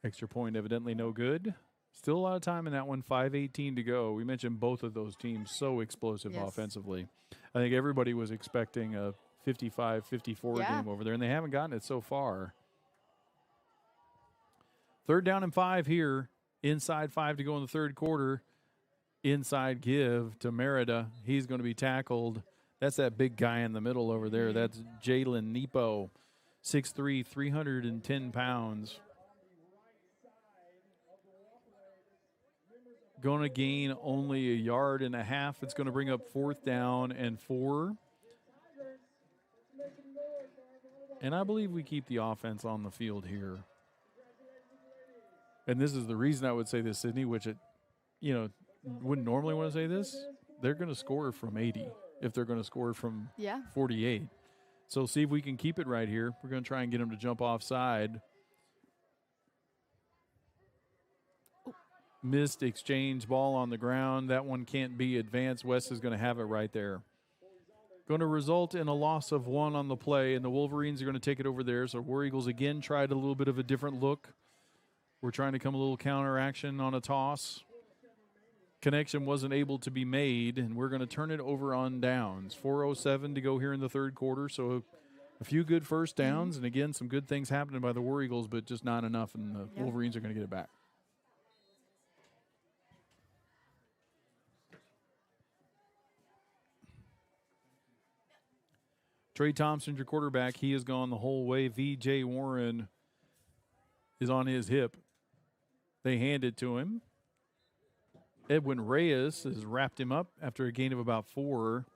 Extra point evidently no good. Still a lot of time in that one, 5:18 to go. We mentioned both of those teams so explosive offensively. I think everybody was expecting a 55-54 game over there, and they haven't gotten it so far. Third down and 5 here. Inside 5 to go in the third quarter. Inside give to Merida. He's going to be tackled. That's that big guy in the middle over there. That's Jalen Nepo, 6'3", 310 pounds. Going to gain only a yard and a half. It's going to bring up fourth down and 4. And I believe we keep the offense on the field here. And this is the reason I would say this, Sydney, which wouldn't normally want to say this. They're going to score from 80 if they're going to score from 48. So see if we can keep it right here. We're going to try and get them to jump offside. Missed exchange, ball on the ground. That one can't be advanced. West is going to have it right there. Going to result in a loss of 1 on the play, and the Wolverines are going to take it over there. So War Eagles again tried a little bit of a different look. We're trying to come a little counter action on a toss. Connection wasn't able to be made, and we're going to turn it over on downs. 4:07 to go here in the third quarter, so a few good first downs, and again, some good things happening by the War Eagles, but just not enough, and the Wolverines are going to get it back. Trey Thompson, your quarterback, he has gone the whole way. V.J. Warren is on his hip. They hand it to him. Edwin Reyes has wrapped him up after a gain of about 4.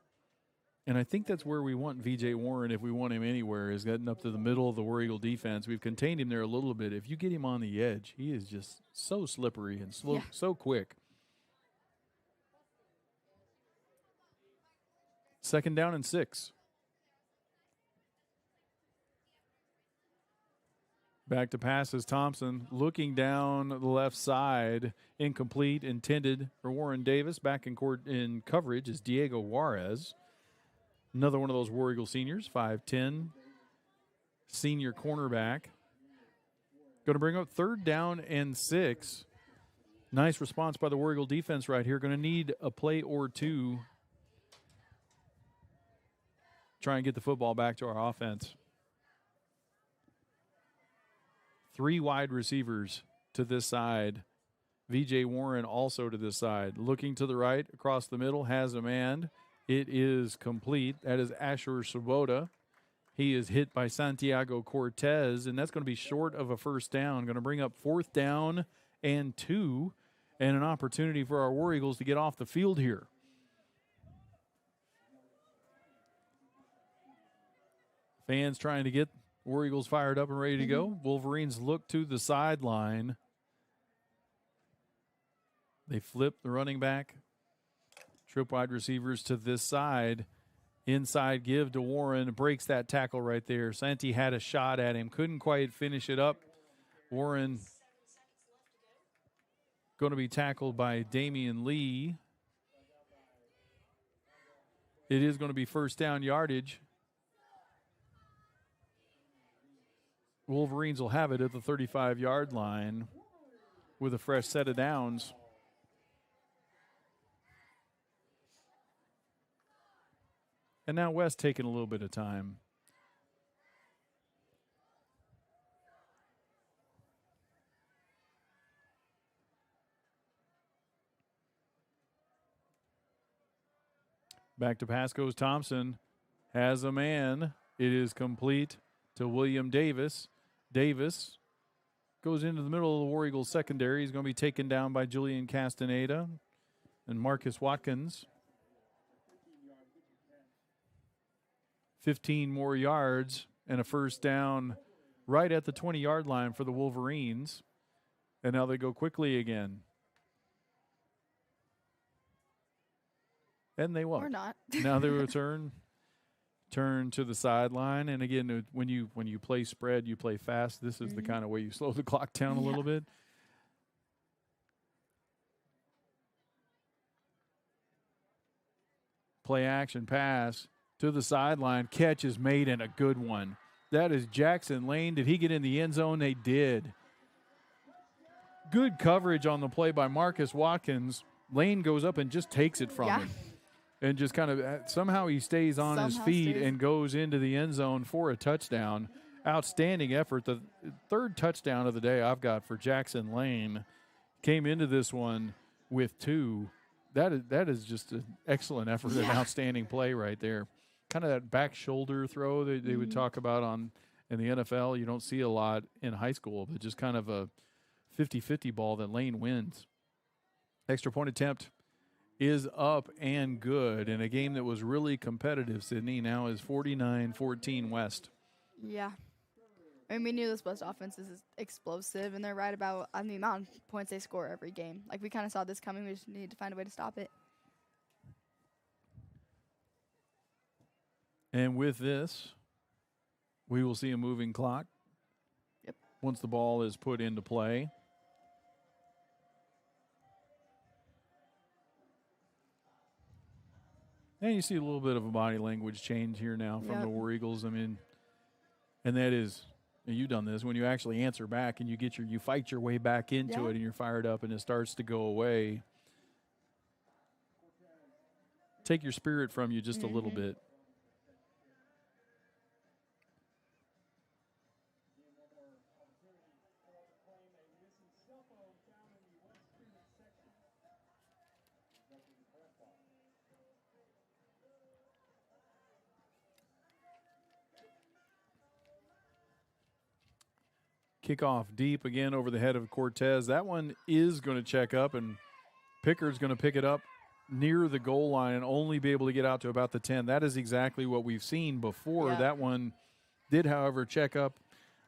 And I think that's where we want V.J. Warren, if we want him anywhere, is getting up to the middle of the War Eagle defense. We've contained him there a little bit. If you get him on the edge, he is just so slippery and slow, so quick. Second down and 6. Back to passes. Thompson looking down the left side. Incomplete. Intended for Warren Davis. Back in court in coverage is Diego Juarez. Another one of those War Eagle seniors. 5'10". Senior cornerback. Going to bring up third down and 6. Nice response by the War Eagle defense right here. Going to need a play or two. Try and get the football back to our offense. 3 wide receivers to this side. V.J. Warren also to this side. Looking to the right, across the middle, has a man. It is complete. That is Asher Swoboda. He is hit by Santiago Cortez, and that's going to be short of a first down. Going to bring up 4th down and 2, and an opportunity for our War Eagles to get off the field here. Fans trying to get War Eagles fired up and ready to go. Wolverines look to the sideline. They flip the running back. Trip wide receivers to this side. Inside give to Warren. Breaks that tackle right there. Santi had a shot at him. Couldn't quite finish it up. Warren going to be tackled by Damian Lee. It is going to be first down yardage. Wolverines will have it at the 35-yard line with a fresh set of downs. And now West taking a little bit of time. Back to pass goes Thompson. Has a man. It is complete to William Davis. Davis goes into the middle of the War Eagles secondary. He's going to be taken down by Julian Castaneda and Marcus Watkins. 15 more yards and a first down right at the 20-yard line for the Wolverines. And now they go quickly again. And they won't. Or not. Now they return. Turn to the sideline, and again, when you play spread, you play fast. This is the kind of way you slow the clock down a little bit. Play action pass to the sideline. Catch is made, and a good one. That is Jackson Lane. Did he get in the end zone? They did. Good coverage on the play by Marcus Watkins. Lane goes up and just takes it from him. And just kind of somehow he stays on his feet and goes into the end zone for a touchdown. Outstanding effort. The third touchdown of the day I've got for Jackson Lane. Came into this one with 2. That is just an excellent effort and outstanding play right there. Kind of that back shoulder throw that they would talk about in the NFL. You don't see a lot in high school, but just kind of a 50-50 ball that Lane wins. Extra point attempt is up and good in a game that was really competitive. Sydney now is 49-14 West. Yeah. I mean, we knew this West offense is explosive, and they're right about the amount of points they score every game. Like, we kind of saw this coming. We just needed to find a way to stop it. And with this, we will see a moving clock. Yep. Once the ball is put into play. And you see a little bit of a body language change here now from the War Eagles. I mean, and that is, and you've done this, when you actually answer back and you fight your way back into it and you're fired up and it starts to go away. Take your spirit from you just a little bit. Kickoff deep again over the head of Cortez. That one is going to check up, and Pickard's going to pick it up near the goal line and only be able to get out to about the 10. That is exactly what we've seen before. Yeah. That one did, however, check up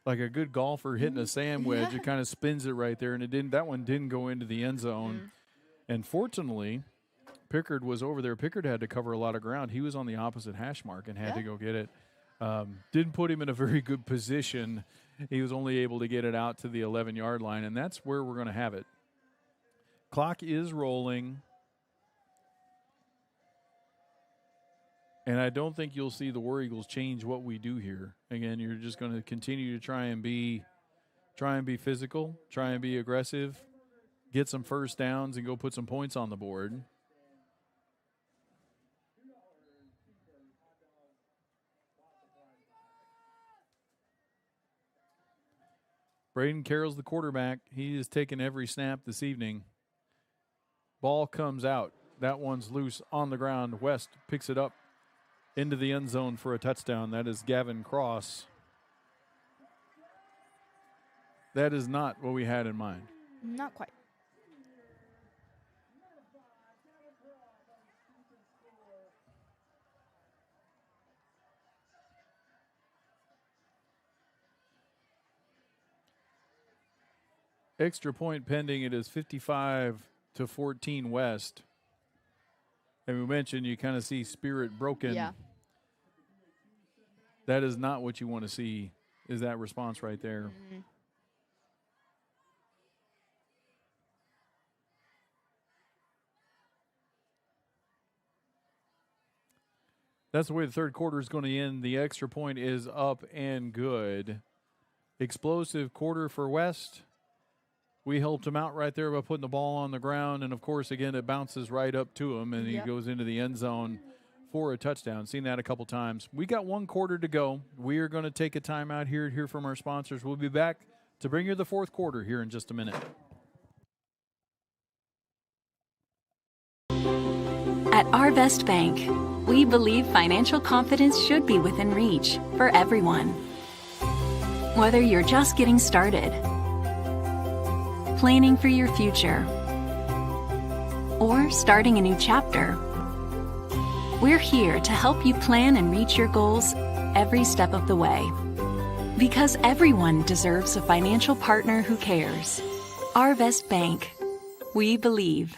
like a good golfer hitting a sand wedge. It kind of spins it right there, and it didn't. That one didn't go into the end zone. And fortunately, Pickard was over there. Pickard had to cover a lot of ground. He was on the opposite hash mark and had to go get it. Didn't put him in a very good position. He was only able to get it out to the 11-yard line, and that's where we're going to have it. Clock is rolling. And I don't think you'll see the War Eagles change what we do here. Again, you're just going to continue to try and be physical, try and be aggressive, get some first downs, and go put some points on the board. Braden Carroll's the quarterback. He has taken every snap this evening. Ball comes out. That one's loose on the ground. West picks it up into the end zone for a touchdown. That is Gavin Cross. That is not what we had in mind. Not quite. Extra point pending. It is 55-14 West. And we mentioned you kind of see spirit broken. Yeah. That is not what you want to see, is that response right there. That's the way the third quarter is going to end. The extra point is up and good. Explosive quarter for West. We helped him out right there by putting the ball on the ground. And, of course, again, it bounces right up to him, and he goes into the end zone for a touchdown. Seen that a couple times. We got one quarter to go. We are going to take a timeout here to hear from our sponsors. We'll be back to bring you the fourth quarter here in just a minute. At Our Best Bank, we believe financial confidence should be within reach for everyone. Whether you're just getting started, planning for your future, or starting a new chapter, we're here to help you plan and reach your goals every step of the way. Because everyone deserves a financial partner who cares. Our Best Bank. We believe.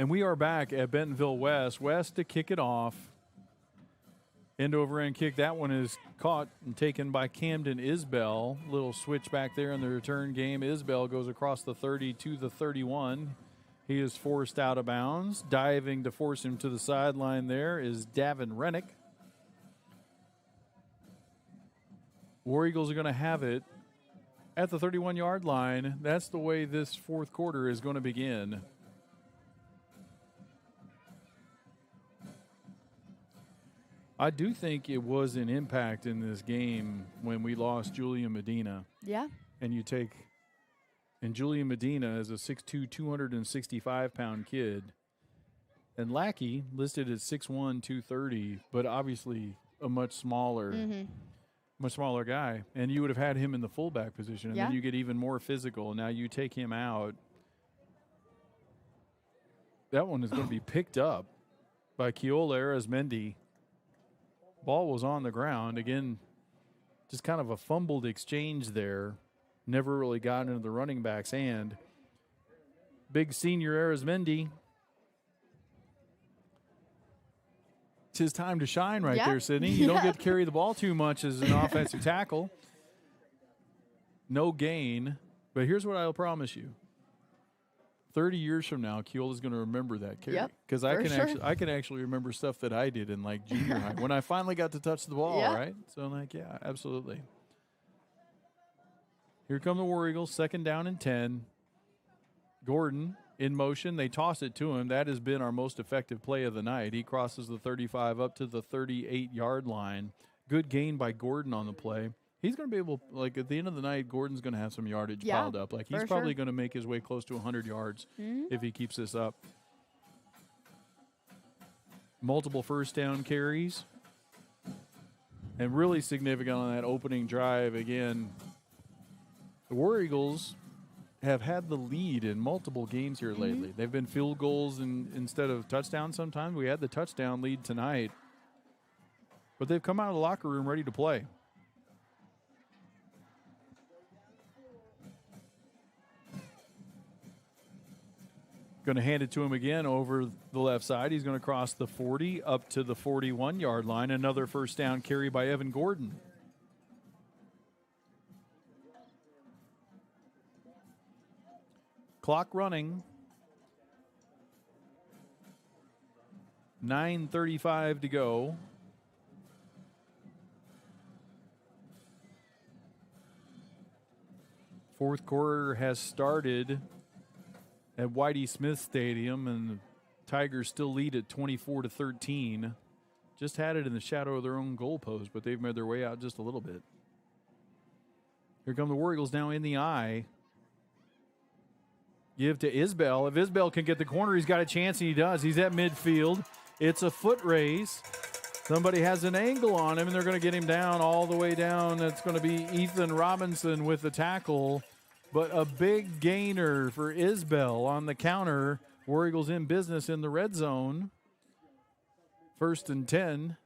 And we are back at Bentonville West. West to kick it off. End over end kick. That one is caught and taken by Camden Isbell. Little switch back there in the return game. Isbell goes across the 30 to the 31. He is forced out of bounds. Diving to force him to the sideline there is Davin Rennick. War Eagles are going to have it at the 31-yard line. That's the way this fourth quarter is going to begin. I do think it was an impact in this game when we lost Julian Medina. Yeah. And Julian Medina is a 6'2", 265-pound kid. And Lackey listed at 6'1", 230, but obviously a much smaller guy. And you would have had him in the fullback position, and then you get even more physical. Now you take him out. That one is going to be picked up by Keola Arizmendi. Ball was on the ground. Again, just kind of a fumbled exchange there. Never really got into the running back's hand. Big senior Arizmendi. It's his time to shine right there, Sydney. You don't get to carry the ball too much as an offensive tackle. No gain. But here's what I'll promise you. 30 years from now, Keola's going to remember that carry. Because I can actually remember stuff that I did in like junior high when I finally got to touch the ball, right? So I'm like, yeah, absolutely. Here come the War Eagles, 2nd down and 10. Gordon in motion. They toss it to him. That has been our most effective play of the night. He crosses the 35 up to the 38-yard line. Good gain by Gordon on the play. He's going to be able, like, at the end of the night, Gordon's going to have some yardage piled up. Like, he's probably going to make his way close to 100 yards if he keeps this up. Multiple first down carries. And really significant on that opening drive, again, the War Eagles have had the lead in multiple games here lately. They've been field goals instead of touchdowns sometimes. We had the touchdown lead tonight. But they've come out of the locker room ready to play. Going to hand it to him again over the left side. He's going to cross the 40 up to the 41-yard line. Another first down carry by Evan Gordon. Clock running. 9:35 to go. Fourth quarter has started at Whitey Smith Stadium, and the Tigers still lead at 24-13. Just had it in the shadow of their own goalpost, but they've made their way out just a little bit. Here come the War Eagles now in the eye. Give to Isbell. If Isbell can get the corner, he's got a chance, and he does. He's at midfield. It's a foot race. Somebody has an angle on him, and they're going to get him down all the way down. It's going to be Ethan Robinson with the tackle. But a big gainer for Isbell on the counter. War Eagles in business in the red zone. 1st and 10.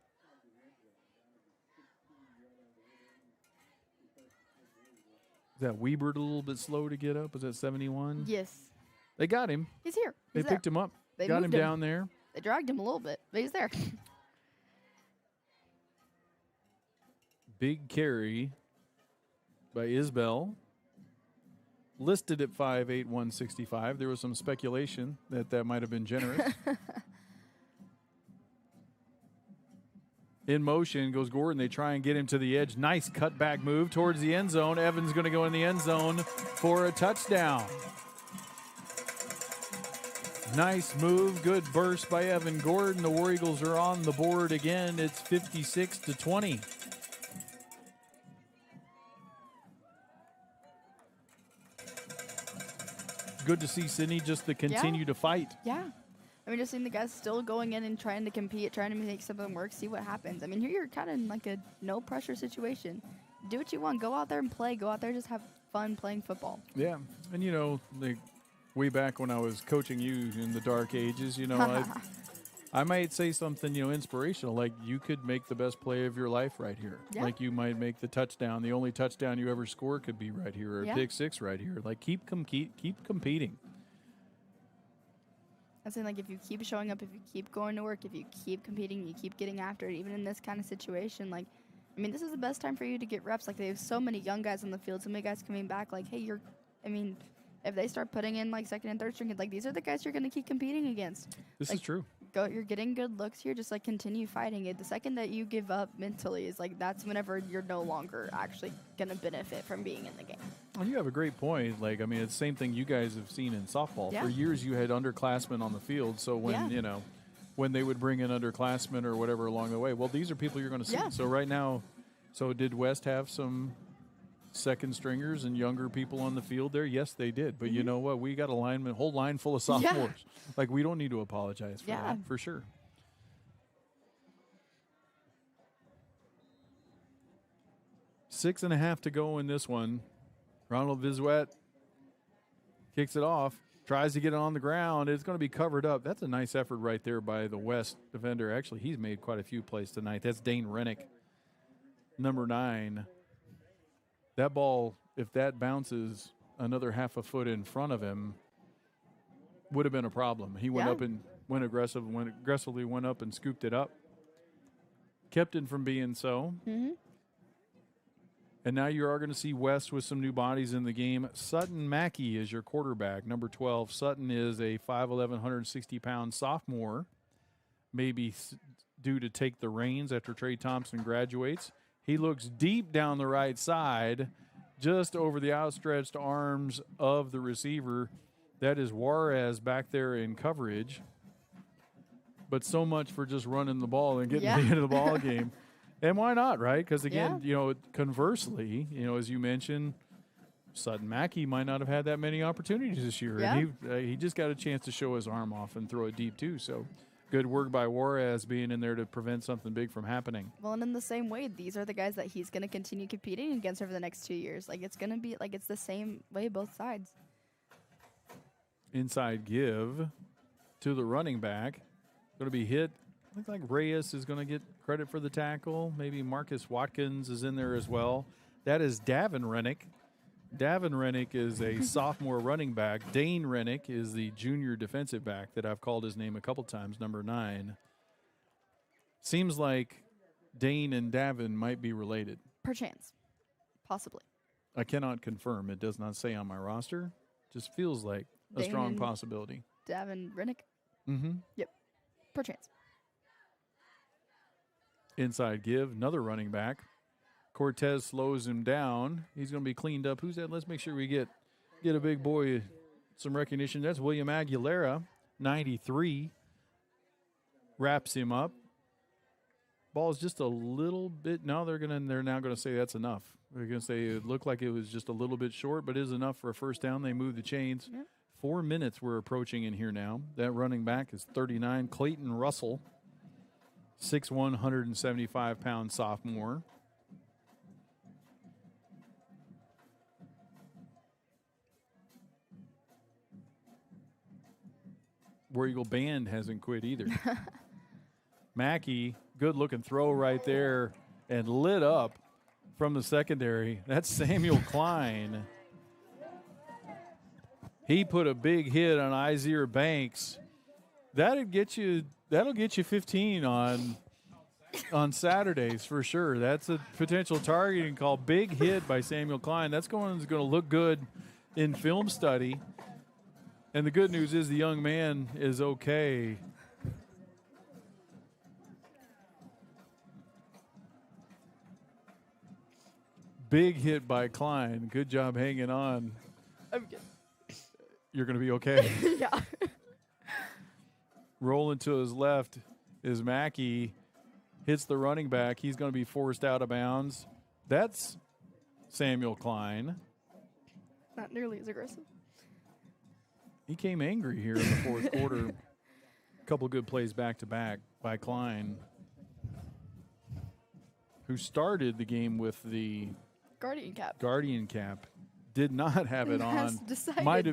Is that Weibert a little bit slow to get up? Was that 71? Yes. They got him. He's here. They picked him up. They got him moved him down there. They dragged him a little bit, but he's there. Big carry by Isbell. Listed at 5'8", 165. There was some speculation that might have been generous. In motion goes Gordon. They try and get him to the edge. Nice cutback move towards the end zone. Evans going to go in the end zone for a touchdown. Nice move. Good burst by Evan Gordon. The War Eagles are on the board again. It's 56-20. Good to see Sydney just to continue to fight. Yeah. I mean, just seeing the guys still going in and trying to compete, trying to make something work, see what happens. I mean, here you're kind of in like a no-pressure situation. Do what you want. Go out there and play. Go out there and just have fun playing football. Yeah. And, you know, way back when I was coaching you in the dark ages, you know, I might say something, you know, inspirational, like you could make the best play of your life right here. Yeah. Like you might make the touchdown. The only touchdown you ever score could be right here, or a pick six right here. Like keep competing. I'm saying, like, if you keep showing up, if you keep going to work, if you keep competing, you keep getting after it, even in this kind of situation, like, I mean, this is the best time for you to get reps. Like, they have so many young guys on the field, so many guys coming back, like, hey, if they start putting in, like, second and third string, like, these are the guys you're going to keep competing against. This is true. You're getting good looks here, just, like, continue fighting it. The second that you give up mentally is, like, that's whenever you're no longer actually going to benefit from being in the game. Well, you have a great point. Like, I mean, it's the same thing you guys have seen in softball. Yeah. For years, you had underclassmen on the field. So when, you know, when they would bring in underclassmen or whatever along the way, well, these are people you're going to see. Yeah. So right now, so did West have some second stringers and younger people on the field there? Yes, they did. But you know what? We got a whole line full of sophomores. Like, we don't need to apologize for that, for sure. Six and a half to go in this one. Ronald Vizuet kicks it off, tries to get it on the ground. It's going to be covered up. That's a nice effort right there by the West defender. Actually, he's made quite a few plays tonight. That's Dane Rennick, number 9. That ball, if that bounces another half a foot in front of him, would have been a problem. He went up and aggressively went up and scooped it up. Kept it from being so. And now you are going to see West with some new bodies in the game. Sutton Mackey is your quarterback, number 12. Sutton is a 5'11", 160-pound sophomore, maybe due to take the reins after Trey Thompson graduates. He looks deep down the right side, just over the outstretched arms of the receiver. That is Juarez back there in coverage. But so much for just running the ball and getting to the end of the ball game. And why not, right? Because, again, conversely, as you mentioned, Sutton Mackey might not have had that many opportunities this year. Yeah. And he just got a chance to show his arm off and throw it deep, too. So good work by Juarez being in there to prevent something big from happening. Well, and in the same way, these are the guys that he's going to continue competing against over the next 2 years. Like, it's going to be, like, it's the same way both sides. Inside give to the running back. Going to be hit. Looks like Reyes is going to get credit for the tackle. Maybe Marcus Watkins is in there as well. That is Davin Rennick. Davin Rennick is a sophomore running back. Dane Rennick is the junior defensive back that I've called his name a couple times, number 9. Seems like Dane and Davin might be related. Perchance. Possibly. I cannot confirm. It does not say on my roster. Just feels like a Dane strong and possibility. Davin Rennick? Mm-hmm. Yep. Perchance. Inside give, another running back. Cortez slows him down. He's going to be cleaned up. Who's that? Let's make sure we get a big boy some recognition. That's William Aguilera, 93. Wraps him up. Ball's just a little bit. Now they're now going to say that's enough. They're going to say it looked like it was just a little bit short, but is enough for a first down. They move the chains. Yep. 4 minutes we're approaching in here now. That running back is 39, Clayton Russell. 6'1", 175-pound sophomore. War Eagle Band hasn't quit either. Mackey, good-looking throw right there and lit up from the secondary. That's Samuel Klein. He put a big hit on Isaiah Banks. That'll get you 15 on Saturdays for sure. That's a potential targeting call. Big hit by Samuel Klein. That's going to look good in film study. And the good news is the young man is okay. Big hit by Klein. Good job hanging on. I'm good. You're going to be okay. Yeah. Rolling to his left is Mackey. Hits the running back. He's going to be forced out of bounds. That's Samuel Klein. Not nearly as aggressive. He came angry here in the fourth quarter. A couple good plays back-to-back by Klein, who started the game with the Guardian cap. Did not have it on.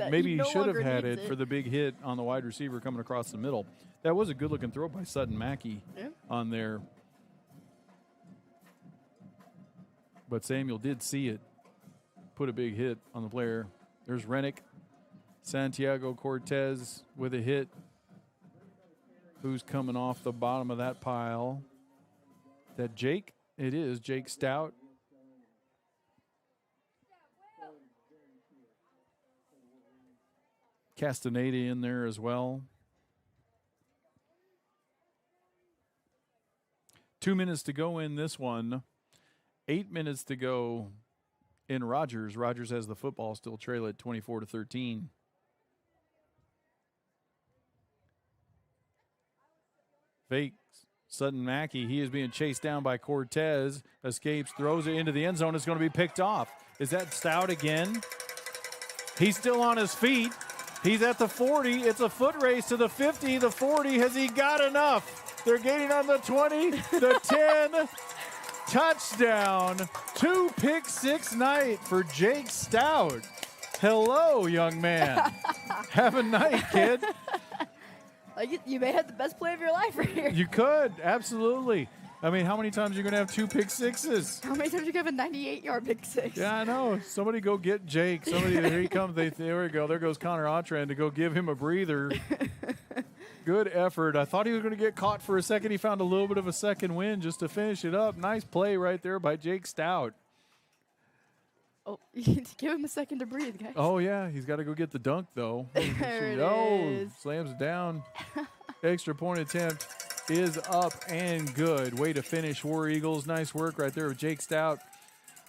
Maybe he should have had it for the big hit on the wide receiver coming across the middle. That was a good-looking throw by Sutton Mackey on there. But Samuel did see it. Put a big hit on the player. There's Rennick. Santiago Cortez with a hit. Who's coming off the bottom of that pile? That Jake? It is Jake Stout. Castaneda in there as well. 2 minutes to go in this one. 8 minutes to go in Rogers. Rogers has the football, still trail at 24-13. Fakes, Sutton Mackey, he is being chased down by Cortez. Escapes, throws it into the end zone. It's going to be picked off. Is that Stout again? He's still on his feet. He's at the 40. It's a foot race to the 50, the 40. Has he got enough? They're gaining on the 20, the 10. Touchdown. 2 pick six night for Jake Stout. Hello, young man. Have a night, kid. Like you may have the best play of your life right here. You could, absolutely. I mean, how many times are you going to have 2 pick sixes? How many times you have a 98-yard pick six? Yeah, I know. Somebody go get Jake. Somebody, here he comes. There we go. There goes Connor Autran to go give him a breather. Good effort. I thought he was going to get caught for a second. He found a little bit of a second win just to finish it up. Nice play right there by Jake Stout. Oh, you need to give him a second to breathe, guys. Oh, yeah. He's got to go get the dunk, though. There it is. Slams it down. Extra point attempt is up and good. Way to finish, War Eagles. Nice work right there with Jake Stout.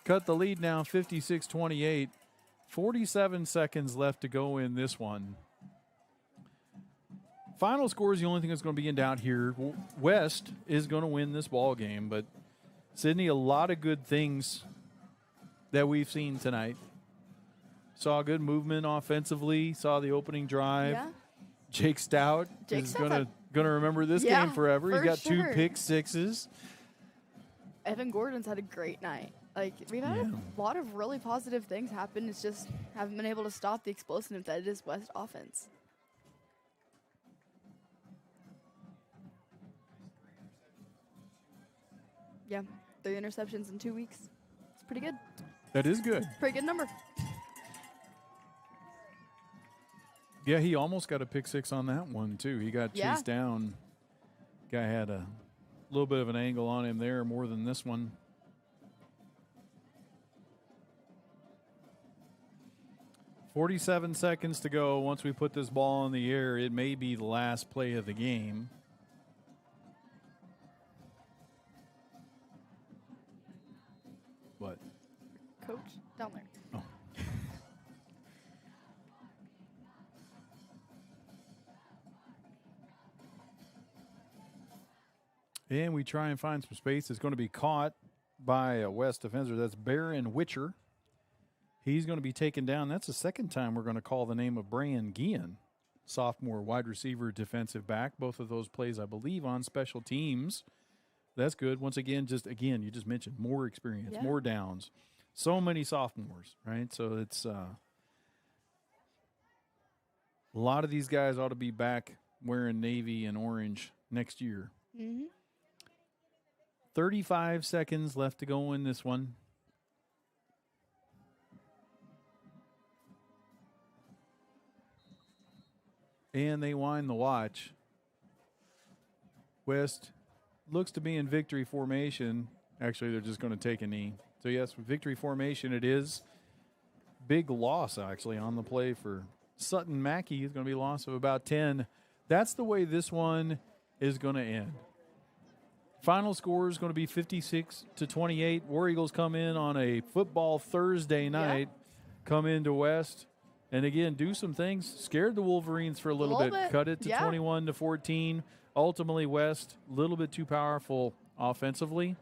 Cut the lead now, 56-28. 47 seconds left to go in this one. Final score is the only thing that's going to be in doubt here. West is going to win this ball game, but Sydney, a lot of good things that we've seen tonight. Saw good movement offensively. Saw the opening drive. Yeah. Jake Stout is going to remember this game forever. He's got sure. 2 pick sixes. Evan Gordon's had a great night. Like, we've had a lot of really positive things happen. It's just haven't been able to stop the explosiveness that it is West offense. Yeah, 3 interceptions in 2 weeks. It's pretty good. That is good. Pretty good number. Yeah, he almost got a pick six on that one, too. He got chased down. Guy had a little bit of an angle on him there, more than this one. $47 seconds to go. Once we put this ball in the air, it may be the last play of the game. What? Coach, down there. Oh. And we try and find some space. It's going to be caught by a West defender. That's Baron Witcher. He's going to be taken down. That's the second time we're going to call the name of Brian Guillen, sophomore wide receiver, defensive back. Both of those plays, I believe, on special teams. That's good. Once again, you just mentioned more experience, more downs. So many sophomores, right? So it's a lot of these guys ought to be back wearing navy and orange next year. Mm-hmm. 35 seconds left to go in this one. And they wind the watch. West looks to be in victory formation. Actually, they're just going to take a knee. So, yes, victory formation it is. Big loss, actually, on the play for Sutton Mackey. It's going to be a loss of about 10. That's the way this one is going to end. Final score is going to be 56-28. War Eagles come in on a football Thursday night, come into West, and again, do some things. Scared the Wolverines for a little bit. Cut it to 21-14. Ultimately, West, a little bit too powerful offensively.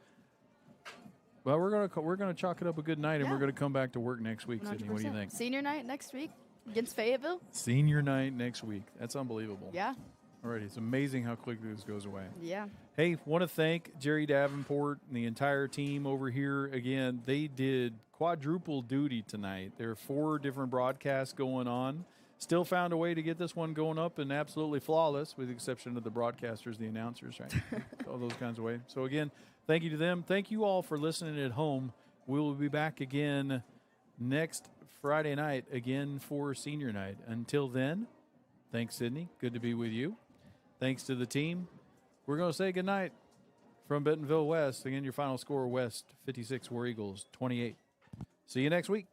Well, we're gonna chalk it up a good night, and we're gonna come back to work next week. 100%. Sydney, what do you think? Senior night next week against Fayetteville. Senior night next week. That's unbelievable. Yeah. Alrighty, it's amazing how quickly this goes away. Yeah. Hey, want to thank Jerry Davenport and the entire team over here. Again, they did quadruple duty tonight. There are 4 different broadcasts going on. Still found a way to get this one going up and absolutely flawless, with the exception of the broadcasters, the announcers, right? All those kinds of ways. So, again, thank you to them. Thank you all for listening at home. We will be back again next Friday night, again for senior night. Until then, thanks, Sydney. Good to be with you. Thanks to the team. We're going to say goodnight from Bentonville West. Again, your final score, West 56, War Eagles 28. See you next week.